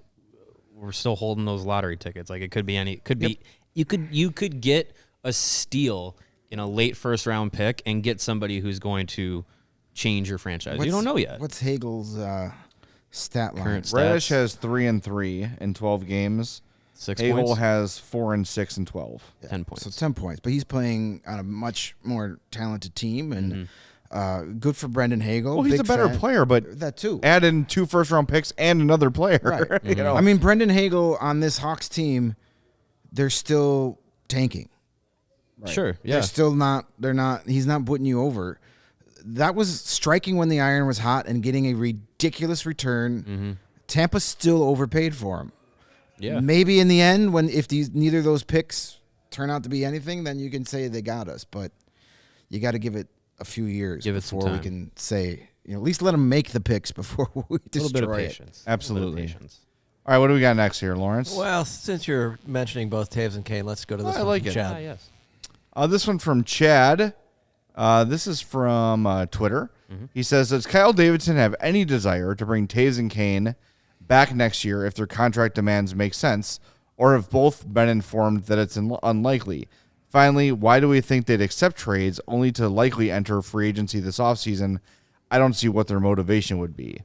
we're still holding those lottery tickets. Like it could be any. Could be you could get a steal in a late first round pick and get somebody who's going to change your franchise. You don't know yet. What's Hagel's stat line? Current stats. Radish has 3-3 in 12 games. 6 Hagel points, has 4-6 in 12. 10 points. So 10 points. But he's playing on a much more talented team, and good for Brendan Hagel. Well, he's Big a better fan. player, but That too. add in 2 first-round picks and another player. Right. You know? I mean, Brendan Hagel on this Hawks team, they're still tanking. Sure, yeah. They're still not. They're not. He's not putting you over. That was striking when the iron was hot and getting a ridiculous return. Tampa still overpaid for him. Yeah. Maybe in the end, if neither of those picks turn out to be anything, then you can say they got us. But you got to give it a few years Give it some before we time. can say. At least let them make the picks before we A little bit of destroy it. patience. Absolutely. A little bit of patience. All right, what do we got next here, Lawrence? Well, since you're mentioning both Toews and Kane, let's go to this I one like from it. Chad. Yes. This one from Chad. This is from Twitter. He says, does Kyle Davidson have any desire to bring Toews and Kane back next year if their contract demands make sense, or have both been informed that it's unlikely? Finally, why do we think they'd accept trades only to likely enter free agency this offseason? I don't see what their motivation would be.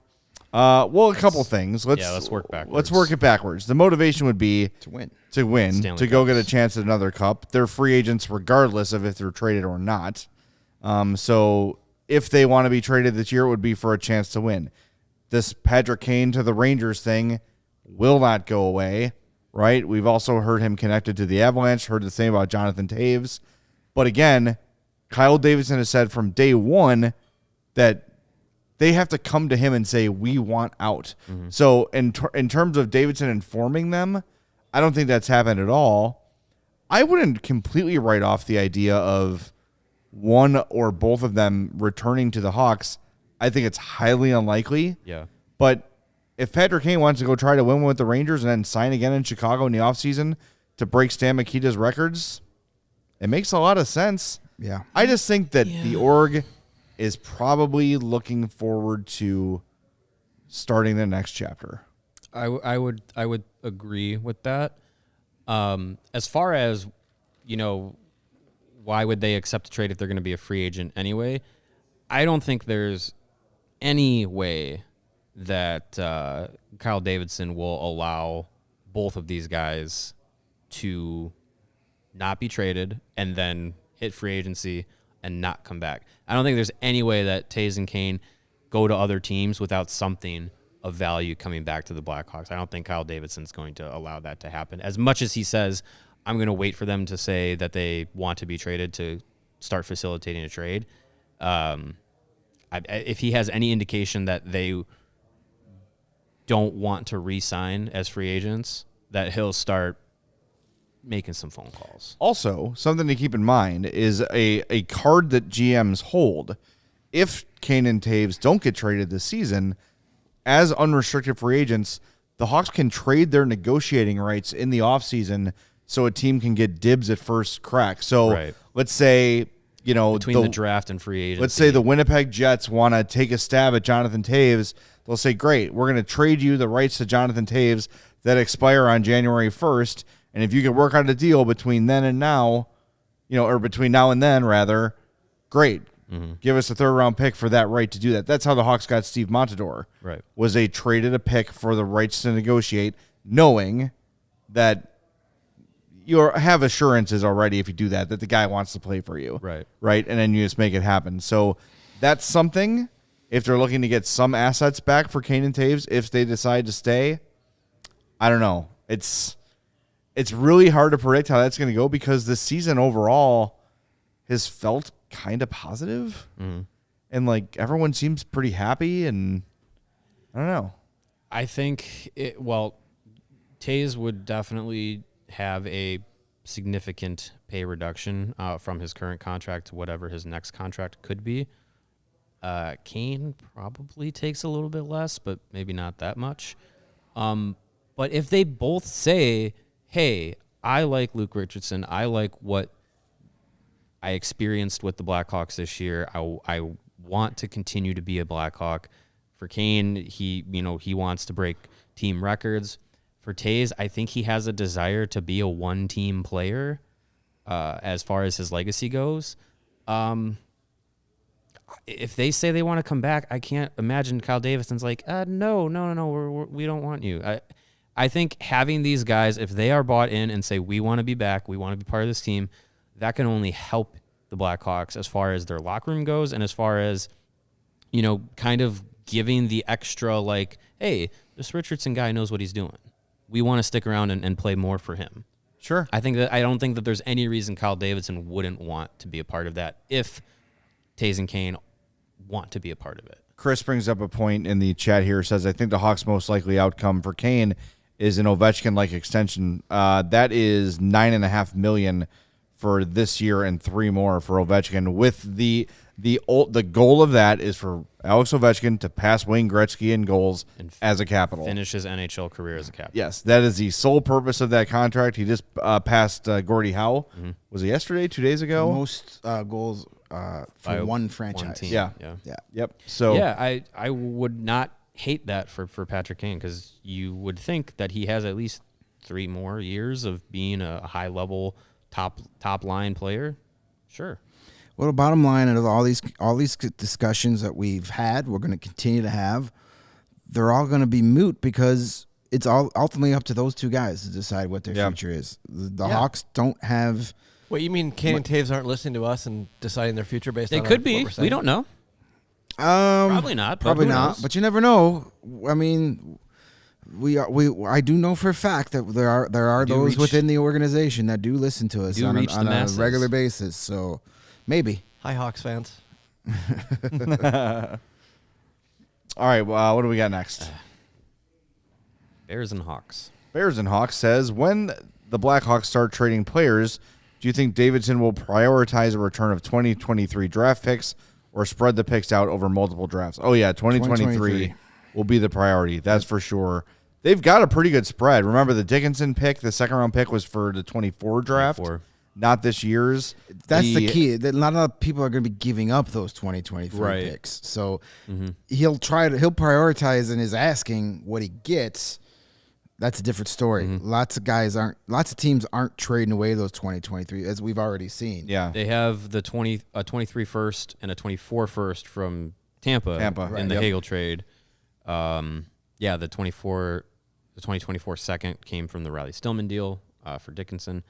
Well, a couple things. Let's work backwards. Let's work it backwards. The motivation would be To win. Stanley to go Cups. get a chance at another cup. They're free agents regardless of if they're traded or not. So if they want to be traded this year, it would be for a chance to win. This Patrick Kane to the Rangers thing will not go away, right? We've also heard him connected to the Avalanche, heard the same about Jonathan Toews. But again, Kyle Davidson has said from day one that they have to come to him and say, we want out. So in terms of Davidson informing them, I don't think that's happened at all. I wouldn't completely write off the idea of one or both of them returning to the Hawks, I think it's highly unlikely. Yeah. But if Patrick Kane wants to go try to win with the Rangers and then sign again in Chicago in the offseason to break Stan Mikita's records, it makes a lot of sense. Yeah. I just think that the org is probably looking forward to starting the next chapter. I would agree with that. As far as, why would they accept a trade if they're going to be a free agent anyway? I don't think there's any way that Kyle Davidson will allow both of these guys to not be traded and then hit free agency and not come back. I don't think there's any way that Toews and Kane go to other teams without something of value coming back to the Blackhawks. I don't think Kyle Davidson's going to allow that to happen. As much as he says, I'm going to wait for them to say that they want to be traded to start facilitating a trade. If he has any indication that they don't want to re-sign as free agents, that he'll start making some phone calls. Also, something to keep in mind is a card that GMs hold. If Kane and Toews don't get traded this season, as unrestricted free agents, the Hawks can trade their negotiating rights in the offseason so a team can get dibs at first crack. So let's say, between the draft and free agency. Let's say the Winnipeg Jets want to take a stab at Jonathan Toews. They'll say, great, we're going to trade you the rights to Jonathan Toews that expire on January 1st. And if you can work out a deal between then and now, or between now and then, rather, great. Mm-hmm. Give us a third-round pick for that right to do that. That's how the Hawks got Steve Montador. Right. Was they traded a pick for the rights to negotiate, knowing that you have assurances already if you do that the guy wants to play for you. Right. Right? And then you just make it happen. So that's something, if they're looking to get some assets back for Kane and Toews, if they decide to stay, I don't know. It's really hard to predict how that's going to go because the season overall has felt kind of positive. Mm-hmm. And, everyone seems pretty happy, and I don't know. I think, Toews would definitely have a significant pay reduction from his current contract to whatever his next contract could be. Kane probably takes a little bit less, but maybe not that much. But if they both say, hey, I like Luke Richardson, I like what I experienced with the Blackhawks this year, I want to continue to be a Blackhawk. For Kane, he wants to break team records. For Toews, I think he has a desire to be a one-team player as far as his legacy goes. If they say they want to come back, I can't imagine Kyle Davidson's like, no, we don't want you. I think having these guys, if they are bought in and say, we want to be back, we want to be part of this team, that can only help the Blackhawks as far as their locker room goes and as far as, kind of giving the extra, hey, this Richardson guy knows what he's doing. We want to stick around and play more for him. Sure. I don't think that there's any reason Kyle Davidson wouldn't want to be a part of that if Toews and Kane want to be a part of it. Chris brings up a point in the chat here, says, I think the Hawks' most likely outcome for Kane is an Ovechkin-like extension. That is $9.5 million for this year and 3 more for Ovechkin. With the goal of that is for Alex Ovechkin to pass Wayne Gretzky in goals and as a Capital. Finish his NHL career as a Capital. Yes, that is the sole purpose of that contract. He just passed Gordie Howe. Mm-hmm. Was it yesterday, 2 days ago? Most goals for one franchise. One team. Yeah. Yep. So I would not hate that for Patrick Kane because you would think that he has at least 3 more years of being a high level top line player. Sure. Well, the bottom line of all these discussions that we've had, we're going to continue to have, they're all going to be moot because it's all ultimately up to those two guys to decide what their future is. The Hawks don't have. Wait, you mean Kane and Toews aren't listening to us and deciding their future based on They could be. what we're saying? We don't know. Probably not. Probably not. But you never know. I mean, I do know for a fact that there are those within the organization that do listen to us on a regular basis. So maybe. Hi, Hawks fans. All right. Well, what do we got next? Bears and Hawks. Bears and Hawks says, when the Blackhawks start trading players, Do you think Davidson will prioritize a return of 2023 draft picks or spread the picks out over multiple drafts? Oh, yeah, 2023 will be the priority. That's for sure. They've got a pretty good spread. Remember, the Dickinson pick, the second-round pick, was for the 24 draft, not this year's. That's the key. That not a lot of people are going to be giving up those 2023 picks. So he'll prioritize and is asking what he gets. That's a different story. Lots of teams aren't trading away those 2023, as we've already seen. Yeah, they have the 23 first and a 24 first from Tampa in the Hagel trade. The 2024 second came from the Riley Stillman deal for Dickinson.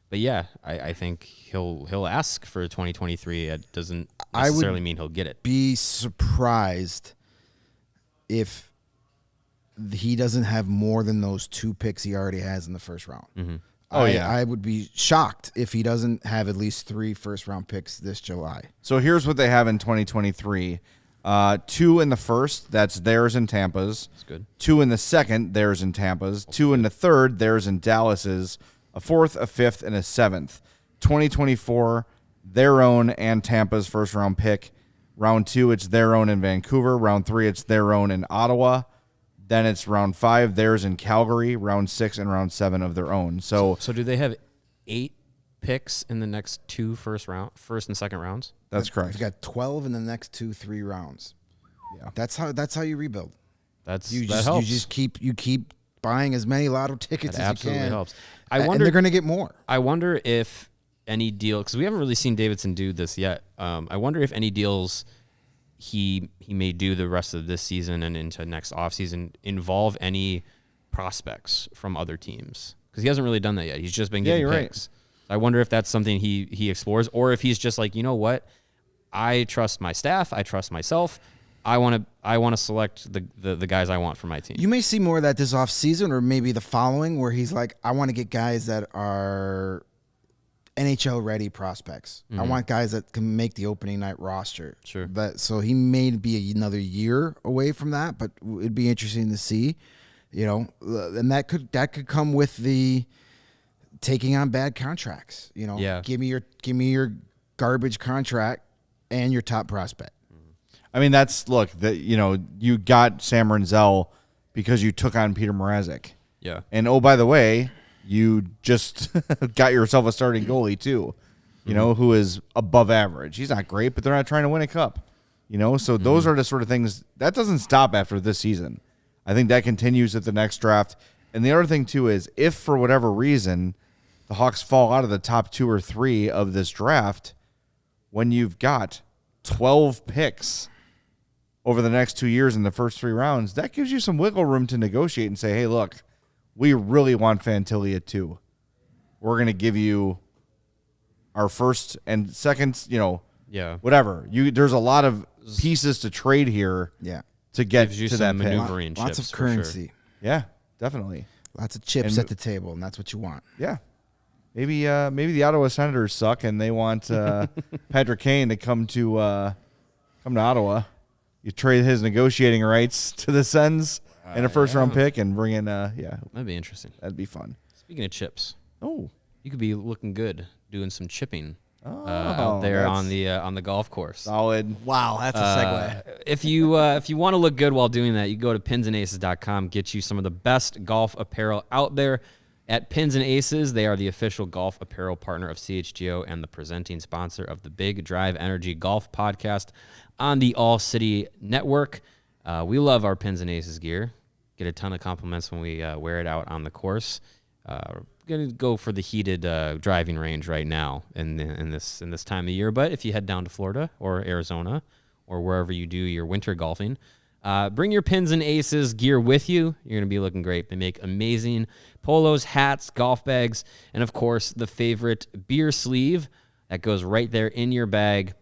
But yeah, I think he'll ask for 2023. It doesn't necessarily mean he'll get it. Be surprised if he doesn't have more than those 2 picks he already has in the first round. I would be shocked if he doesn't have at least 3 first-round picks this July. So here's what they have in 2023. 2 in the first, that's theirs and Tampa's. That's good. 2 in the second, theirs and Tampa's. 2 in the third, theirs and Dallas's. A 4th, a 5th, and a 7th. 2024, their own and Tampa's first-round pick. Round 2, it's their own in Vancouver. Round 3, it's their own in Ottawa. Then it's round 5, theirs in Calgary. Round 6 and round 7 of their own. So do they have 8 picks in the next 2 first and second rounds? That's correct. You've got 12 in the next 3 rounds. Yeah, that's how you rebuild. That helps. You just keep buying as many lotto tickets that as you can. Absolutely helps. And they're going to get more. I wonder if any deal, because we haven't really seen Davidson do this yet. I wonder if any deals he may do the rest of this season and into next offseason involve any prospects from other teams, because he hasn't really done that yet. He's just been getting picks. Right. I wonder if that's something he explores, or if he's just like, you know what, I trust my staff, I trust myself. I want to select the guys I want for my team. You may see more of that this offseason, or maybe the following, where he's like, I want to get guys that are NHL ready prospects. I want guys that can make the opening night roster. Sure. So he may be another year away from that, but it'd be interesting to see. And that could come with the taking on bad contracts. Give me your garbage contract and your top prospect. I mean, you got Sam Renzel because you took on Peter Mrazek. Yeah. And oh, by the way, you just got yourself a starting goalie too, who is above average. He's not great, but they're not trying to win a cup, So those are the sort of things that doesn't stop after this season. I think that continues at the next draft. And the other thing too is, if for whatever reason the Hawks fall out of the top 2 or 3 of this draft, when you've got 12 picks over the next 2 years in the first 3 rounds, that gives you some wiggle room to negotiate and say, hey, look, we really want Fantilli at 2. We're going to give you our first and second, whatever. There's a lot of pieces to trade here to get gives you to some that pick. maneuvering Lots chips of currency. Sure. Yeah, definitely. Lots of chips at the table, and that's what you want. Yeah. Maybe the Ottawa Senators suck and they want Patrick Kane to come to Ottawa. You trade his negotiating rights to the Sens and a first-round pick and bring in, That'd be interesting. That'd be fun. Speaking of chips, you could be looking good doing some chipping out there on the golf course. Solid. Wow, that's a segue. If you want to look good while doing that, you go to pinsandaces.com, get you some of the best golf apparel out there. At Pins and Aces, they are the official golf apparel partner of CHGO and the presenting sponsor of the Big Drive Energy Golf Podcast on the All City Network. We love our Pins and Aces gear. Get a ton of compliments when we wear it out on the course. We're gonna go for the heated driving range right now in this time of year. But if you head down to Florida or Arizona or wherever you do your winter golfing, bring your Pins and Aces gear with you. You're gonna be looking great. They make amazing polos, hats, golf bags, and of course the favorite beer sleeve that goes right there in your bag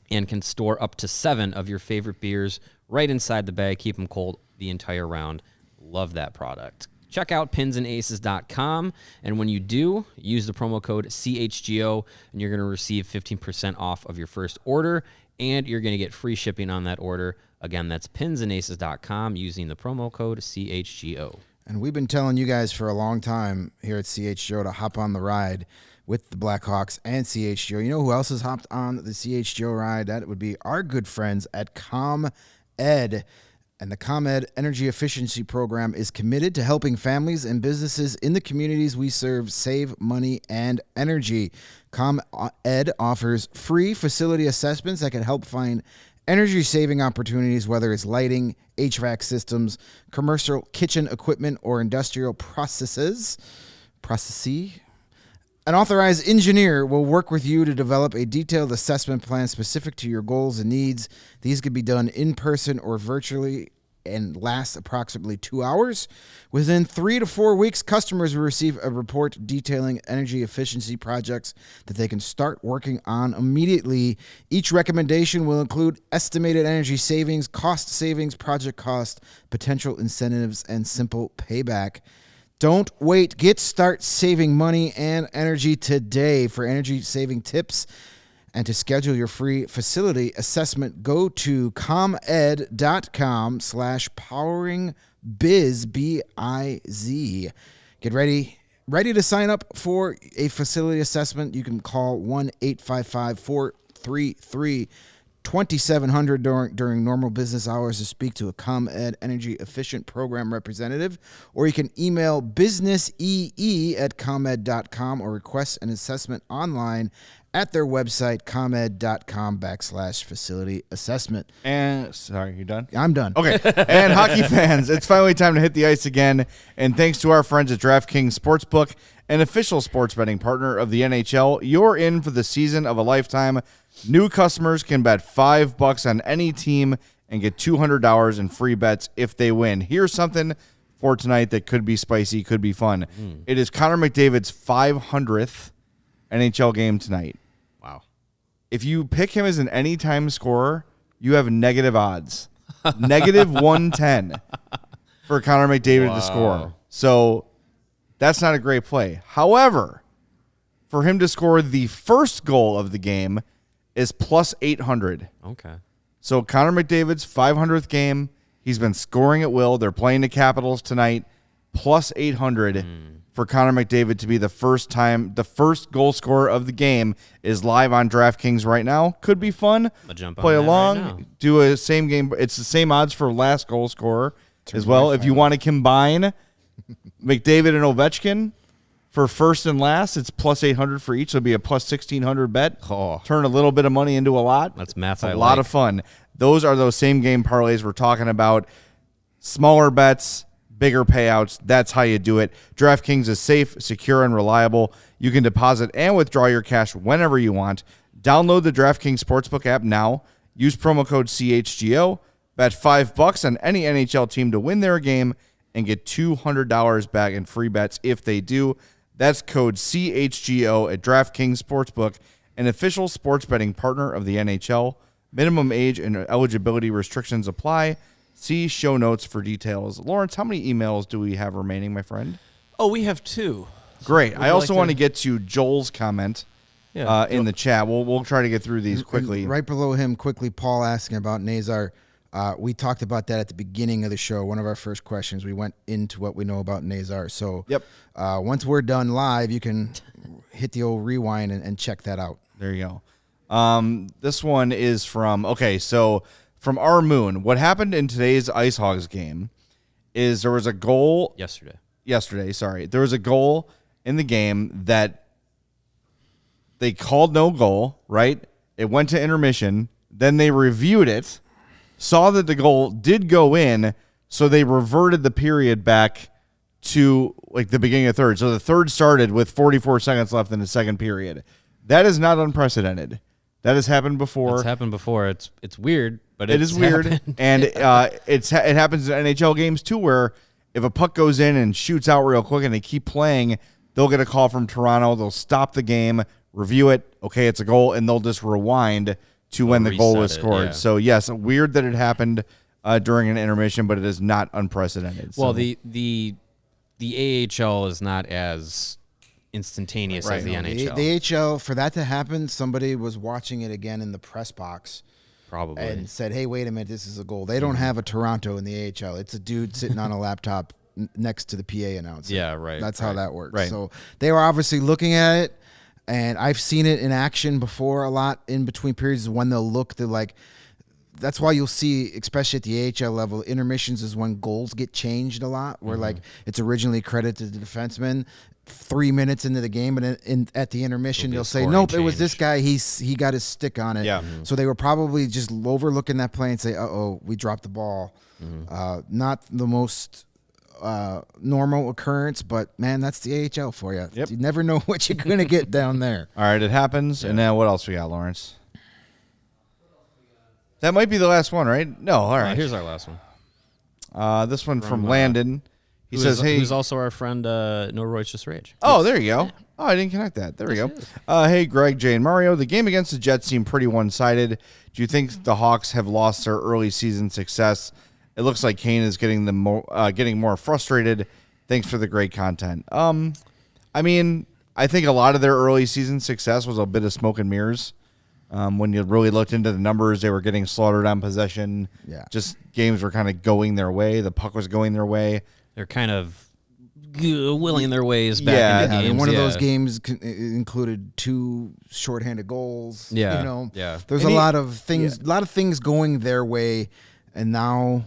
and can store up to 7 of your favorite beers right inside the bag. Keep them cold the entire round. Love that product. Check out pinsandaces.com, and when you do, use the promo code CHGO, and you're going to receive 15% off of your first order, and you're going to get free shipping on that order. Again, that's pinsandaces.com using the promo code CHGO. And we've been telling you guys for a long time here at CHGO to hop on the ride with the Blackhawks and CHGO. You know who else has hopped on the CHGO ride? That would be our good friends at ComEd. And the ComEd Energy Efficiency Program is committed to helping families and businesses in the communities we serve save money and energy. ComEd offers free facility assessments that can help find energy-saving opportunities, whether it's lighting, HVAC systems, commercial kitchen equipment, or industrial processes. An authorized engineer will work with you to develop a detailed assessment plan specific to your goals and needs. These can be done in person or virtually and last approximately 2 hours. Within 3 to 4 weeks, customers will receive a report detailing energy efficiency projects that they can start working on immediately. Each recommendation will include estimated energy savings, cost savings, project cost, potential incentives, and simple payback. Don't wait. Start saving money and energy today. For energy saving tips and to schedule your free facility assessment, go to comed.com/poweringbiz, B-I-Z. Get ready to sign up for a facility assessment. You can call 1-855-433-2700 during normal business hours to speak to a ComEd Energy Efficient Program representative, or you can email businessee@comed.com or request an assessment online at their website, comed.com/facility assessment. And sorry, you done? I'm done. Okay. And hockey fans, it's finally time to hit the ice again. And thanks to our friends at DraftKings Sportsbook, an official sports betting partner of the NHL, you're in for the season of a lifetime. New customers can bet $5 on any team and get $200 in free bets if they win. Here's something for tonight that could be spicy, could be fun. It is Connor McDavid's 500th NHL game tonight. Wow. If you pick him as an anytime scorer, you have negative odds. Negative 110 for Connor McDavid to score. So that's not a great play. However, for him to score the first goal of the game is plus 800. Okay. So Connor McDavid's 500th game, he's been scoring at will. They're playing the Capitals tonight. Plus 800 for Connor McDavid to be the first goal scorer of the game is live on DraftKings right now. Could be fun. Jump on Play that along. right now. Do a same game. It's the same odds for last goal scorer as well. If you want to combine McDavid and Ovechkin for first and last, it's plus 800 for each. So it'll be a plus 1,600 bet. Oh. Turn a little bit of money into a lot. That's math. A lot of fun. Those are those same game parlays we're talking about. Smaller bets, bigger payouts. That's how you do it. DraftKings is safe, secure, and reliable. You can deposit and withdraw your cash whenever you want. Download the DraftKings Sportsbook app now. Use promo code CHGO. Bet $5 on any NHL team to win their game and get $200 back in free bets if they do. That's code CHGO at DraftKings Sportsbook, an official sports betting partner of the NHL. Minimum age and eligibility restrictions apply. See show notes for details. Lawrence, how many emails do we have remaining, my friend? Oh, we have 2. Great. Would I you also like want to to- get to Joel's comment in the chat. We'll try to get through these quickly. And right below him, quickly, Paul asking about Nazar. We talked about that at the beginning of the show. One of our first questions, we went into what we know about Nazar. So once we're done live, you can hit the old rewind and check that out. There you go. This one is from from our moon. What happened in today's Ice Hogs game is there was a goal Yesterday. There was a goal in the game that they called no goal, right? It went to intermission. Then they reviewed it, saw that the goal did go in, so they reverted the period back to like the beginning of the third. So the third started with 44 seconds left in the second period. That is not unprecedented. That has happened before. It's happened before. It's weird, but It is weird, happened. and it happens in NHL games too, where if a puck goes in and shoots out real quick and they keep playing, they'll get a call from Toronto. They'll stop the game, review it. Okay, it's a goal, and they'll just rewind to when the goal was reset it, scored. yeah. So yes, weird that it happened during an intermission, but it is not unprecedented. Well, So, the AHL is not as instantaneous as the NHL. The AHL, for that to happen, somebody was watching it again in the press box Probably. and said, hey, wait a minute, this is a goal. They don't have a Toronto in the AHL. It's a dude sitting on a laptop next to the PA announcer. Yeah, right. That's how that works. Right. So they were obviously looking at it, and I've seen it in action before a lot in between periods when they'll look. They're like, that's why you'll see, especially at the AHL level, intermissions is when goals get changed a lot, where like it's originally credited to the defenseman. 3 minutes into the game, and at the intermission, they'll say, nope, it was this guy. He got his stick on it. Yeah. So they were probably just overlooking that play and say, uh-oh, we dropped the ball. Not the most normal occurrence, but, man, that's the AHL for you. Yep. You never know what you're going to get down there. All right, it happens. And now what else we got, Lawrence? That might be the last one, right? No, all right. Here's our last one. This one from Landon. He says, hey. Who's also our friend, No Roy's Just Rage. Oh, there you go. Oh, I didn't connect that. There we go. Hey, Greg, Jay, and Mario. The game against the Jets seemed pretty one-sided. Do you think the Hawks have lost their early season success? It looks like Kane is getting more frustrated. Thanks for the great content. I mean, I think a lot of their early season success was a bit of smoke and mirrors. When you really looked into the numbers, they were getting slaughtered on possession. Yeah. Just games were kind of going their way. The puck was going their way. They're kind of willing their ways back into games. And one of those games included 2 shorthanded goals. Yeah. You know, Yeah. There's a lot of things going their way, and now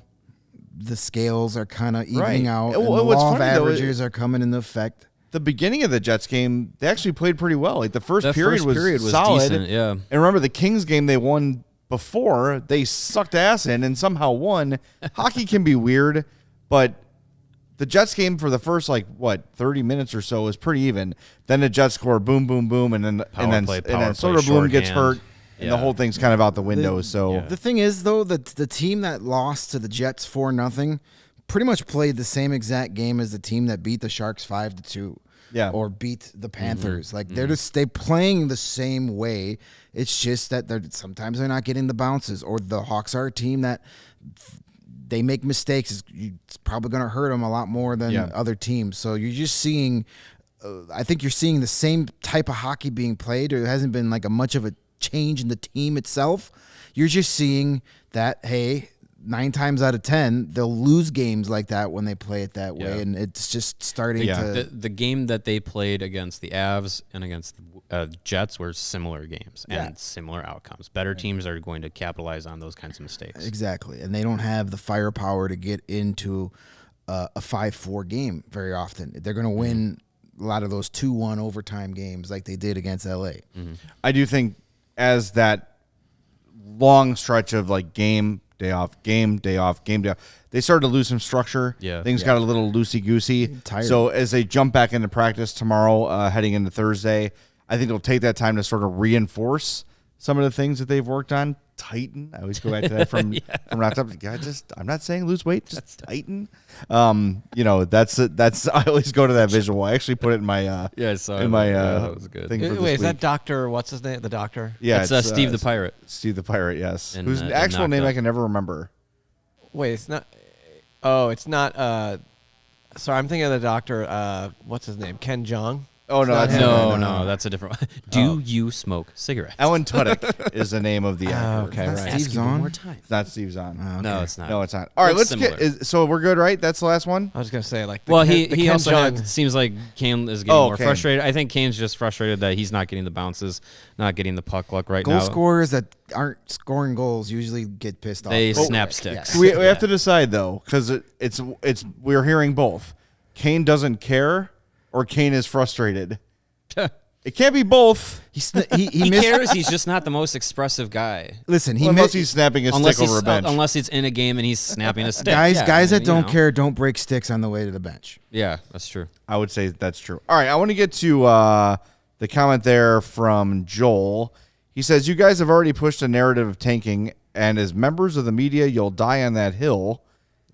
the scales are kind of evening out. And the law of averages are coming into effect. The beginning of the Jets game, they actually played pretty well. Like the first period was solid. Decent, yeah. And remember, the Kings game they won before, they sucked ass in and somehow won. Hockey can be weird, but the Jets game for the first 30 minutes or so was pretty even. Then the Jets score boom, boom, boom, and then Soderblom gets hurt, and the whole thing's kind of out the window. The thing is, though, that the team that lost to the Jets 4-0 pretty much played the same exact game as the team that beat the Sharks 5-2. Yeah. Or beat the Panthers. Like they're playing the same way. It's just that sometimes they're not getting the bounces. Or the Hawks are a team that they make mistakes. It's probably going to hurt them a lot more than other teams. So you're just seeing, I think you're seeing the same type of hockey being played. There hasn't been like much of a change in the team itself. You're just seeing that, hey, 9 times out of 10, they'll lose games like that when they play it that way, and it's just starting to. The game that they played against the Avs and against the Jets were similar games and similar outcomes. Better teams are going to capitalize on those kinds of mistakes. Exactly, and they don't have the firepower to get into a 5-4 game very often. They're going to win a lot of those 2-1 overtime games like they did against LA. I do think as that long stretch of game, day off, game, day off, game, day off, they started to lose some structure. Yeah. Things got a little loosey-goosey. So as they jump back into practice tomorrow, heading into Thursday, I think they'll take that time to sort of reinforce some of the things that they've worked on. Tighten. I always go back to that from wrapped up. I'm not saying lose weight, just tighten. That's I always go to that visual. I actually put it in my that was good. thing. Wait, is that Dr. What's his name? The doctor? Yeah, it's Steve the Pirate. Steve the Pirate, yes. And, Whose actual name I can never remember. Wait, it's not. Oh, it's not. Sorry, I'm thinking of the doctor. What's his name? Ken Jeong. Oh, no, that's no, that's a different one. Do you smoke cigarettes? Alan Tudyk is the name of the actor. Okay, right. Steve Zahn? One more time. It's not Steve Zahn. Okay. No, it's not. No, it's not. All right, Looks let's so we're good, right? That's the last one? I was gonna say he Ken also Jeong. seems like Kane is getting more Kane. frustrated. I think Kane's just frustrated that he's not getting the bounces, not getting the puck luck right now. Goal scorers that aren't scoring goals usually get pissed off. They real snap quick. sticks. Yeah. We have to decide though, because we're hearing both. Kane doesn't care, or Kane is frustrated. It can't be both. He cares. He's just not the most expressive guy. Listen, Unless he's snapping his stick over a bench. Unless it's in a game and he's snapping a stick. guys that don't care don't break sticks on the way to the bench. Yeah, that's true. I would say that's true. All right, I want to get to the comment there from Joel. He says, you guys have already pushed a narrative of tanking, and as members of the media, you'll die on that hill.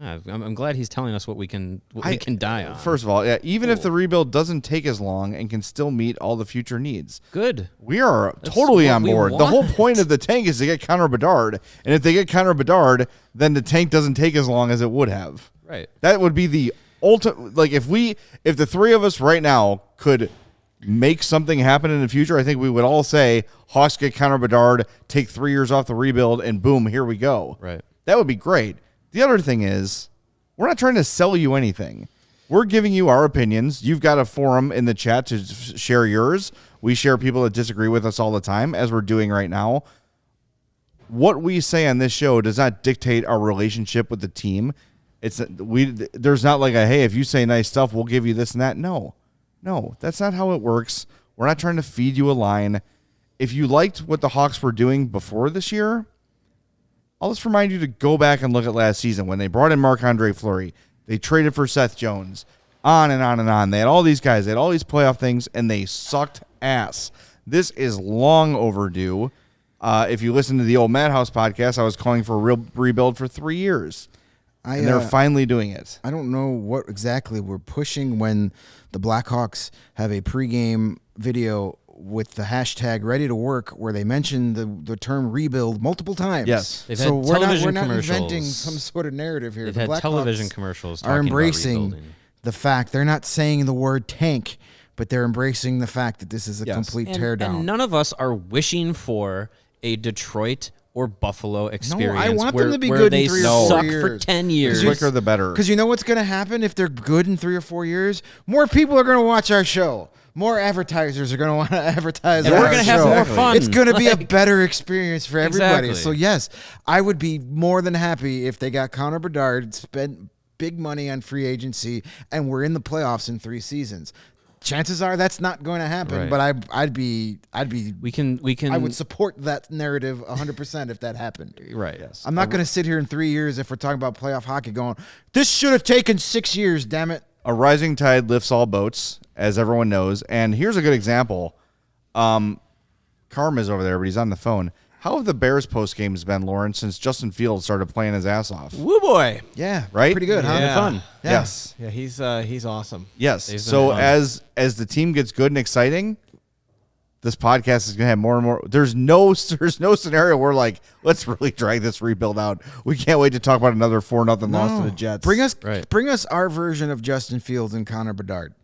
I'm glad he's telling us what we can die on. First of all, even if the rebuild doesn't take as long and can still meet all the future needs. Good. We are totally what on we board. The whole want. point of the tank is to get Connor Bedard. And if they get Connor Bedard, then the tank doesn't take as long as it would have. Right. That would be the ultimate. Like if the three of us right now could make something happen in the future, I think we would all say, Hawks get Connor Bedard, take 3 years off the rebuild, and boom, here we go. Right. That would be great. The other thing is, we're not trying to sell you anything. we're giving you our opinions. You've got a forum in the chat to share yours. We share people that disagree with us all the time, as we're doing right now. What we say on this show does not dictate our relationship with the team. There's not like a, hey, if you say nice stuff, we'll give you this and that. No, that's not how it works. We're not trying to feed you a line. If you liked what the Hawks were doing before this year, I'll just remind you to go back and look at last season when they brought in Marc-Andre Fleury. They traded for Seth Jones, on and on and on. They had all these guys. They had all these playoff things, and they sucked ass. This is long overdue. If you listen to the old Madhouse podcast, I was calling for a real rebuild for 3 years. And they're finally doing it. I don't know what exactly we're pushing when the Blackhawks have a pregame video with the hashtag ready to work where they mention the term rebuild multiple times. Yes. They've So had we're television not commercials. inventing some sort of narrative here. They've The had Blackhawks television commercials are talking embracing about rebuilding. the fact they're not saying the word tank, but they're embracing the fact that this is a complete teardown. And none of us are wishing for a Detroit or Buffalo experience. I want where, them to be where good they in 3 or 4 suck years. for 10 years. The quicker the better. Because you know what's going to happen if they're good in 3 or 4 years? More people are going to watch our show. More advertisers are going to want to advertise And on we're our going to have show. more fun. It's going to be a better experience for everybody. Exactly. So, yes, I would be more than happy if they got Connor Bedard, spent big money on free agency, and we're in the playoffs in 3 seasons. Chances are that's not going to happen, Right. but I'd be we can I would support that narrative 100% if that happened. right. Yes. I'm not going to sit here in 3 years if we're talking about playoff hockey going, this should have taken 6 years, damn it. A rising tide lifts all boats, as everyone knows. And here's a good example. Karma's over there, but he's on the phone. How have the Bears post games been, Lauren, since Justin Fields started playing his ass off? Woo boy. Yeah, Right? Pretty good, huh? Yeah. Fun. Yeah. Yes. Yeah, he's awesome. Yes. They've been So fun. as the team gets good and exciting, this podcast is going to have more and more. There's no scenario where like, let's really drag this rebuild out. We can't wait to talk about another 4-0 loss to the Jets. Bring us our version of Justin Fields and Connor Bedard.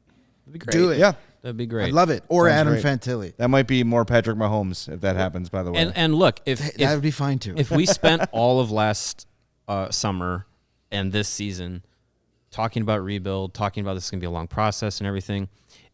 That'd be great. Do it. Yeah. That'd be great. I'd love it. Or Sounds Adam great. Fantilli. That might be more Patrick Mahomes if that happens, by the way. And look, if That would be fine too. if we spent all of last summer and this season talking about rebuild, talking about this is going to be a long process and everything,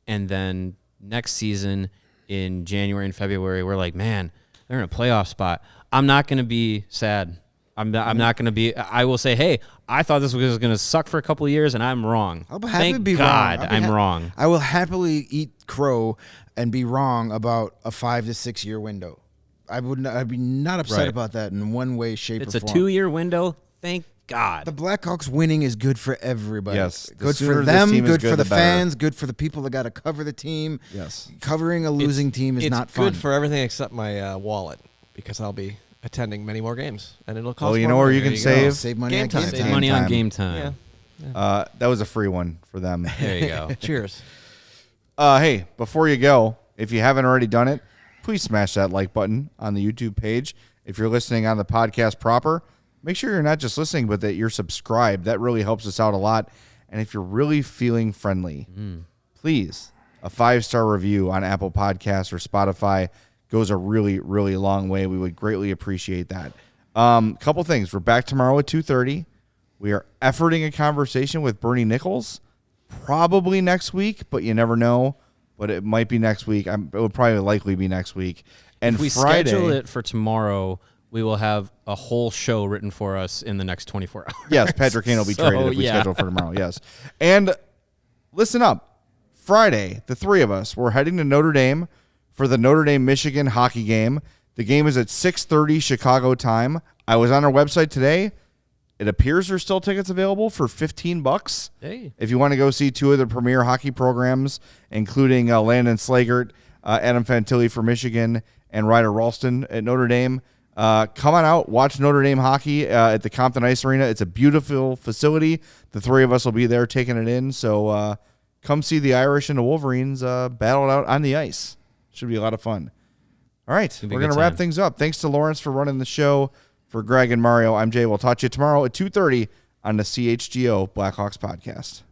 and then next season in January and February, we're like, man, they're in a playoff spot. I'm not going to be sad. I'm not going to be. I will say, hey, I thought this was going to suck for a couple of years, and I'm wrong. I'll be happy Thank to be God wrong. I'm wrong. I will happily eat crow and be wrong about a 5 to 6 year window. I'd be not upset Right. about that in one way, shape, It's or a form. 2-year window. Thank God. The Blackhawks winning is good for everybody. Yes. The Good sooner for this them, team is good for good, the the better. fans, good for the people that got to cover the team. Yes. Covering a losing team is it's not fun. good for everything except my wallet because I'll be attending many more games and it'll cost. Oh, you more know where money. you can There you go. save? money Game on time. game Save time. money on time. game time. Yeah. That was a free one for them. There you go. Cheers. Hey, before you go, if you haven't already done it, please smash that like button on the YouTube page. If you're listening on the podcast proper, make sure you're not just listening, but that you're subscribed. That really helps us out a lot. And if you're really feeling friendly, please, a 5-star review on Apple Podcasts or Spotify goes a really, really long way. We would greatly appreciate that. Couple things. We're back tomorrow at 2:30. We are efforting a conversation with Bernie Nichols. Probably next week, but you never know. But it might be next week. It would probably likely be next week. And If we Friday, schedule it for tomorrow, we will have a whole show written for us in the next 24 hours. yes, Patrick Kane will be So, traded if we yeah. schedule for tomorrow. Yes. And listen up. Friday, the 3 of us, we're heading to Notre Dame for the Notre Dame-Michigan hockey game. The game is at 6:30 Chicago time. I was on our website today. It appears there's still tickets available for $15. Hey. If you want to go see 2 of the premier hockey programs, including Landon Slagert, Adam Fantilli for Michigan, and Ryder Ralston at Notre Dame, come on out, watch Notre Dame hockey at the Compton Ice Arena. It's a beautiful facility. The 3 of us will be there taking it in. So come see the Irish and the Wolverines battle it out on the ice. Should be a lot of fun. All right, be a we're good going to wrap time. things up. Thanks to Lawrence for running the show. For Greg and Mario, I'm Jay. We'll talk to you tomorrow at 2:30 on the CHGO Blackhawks Podcast.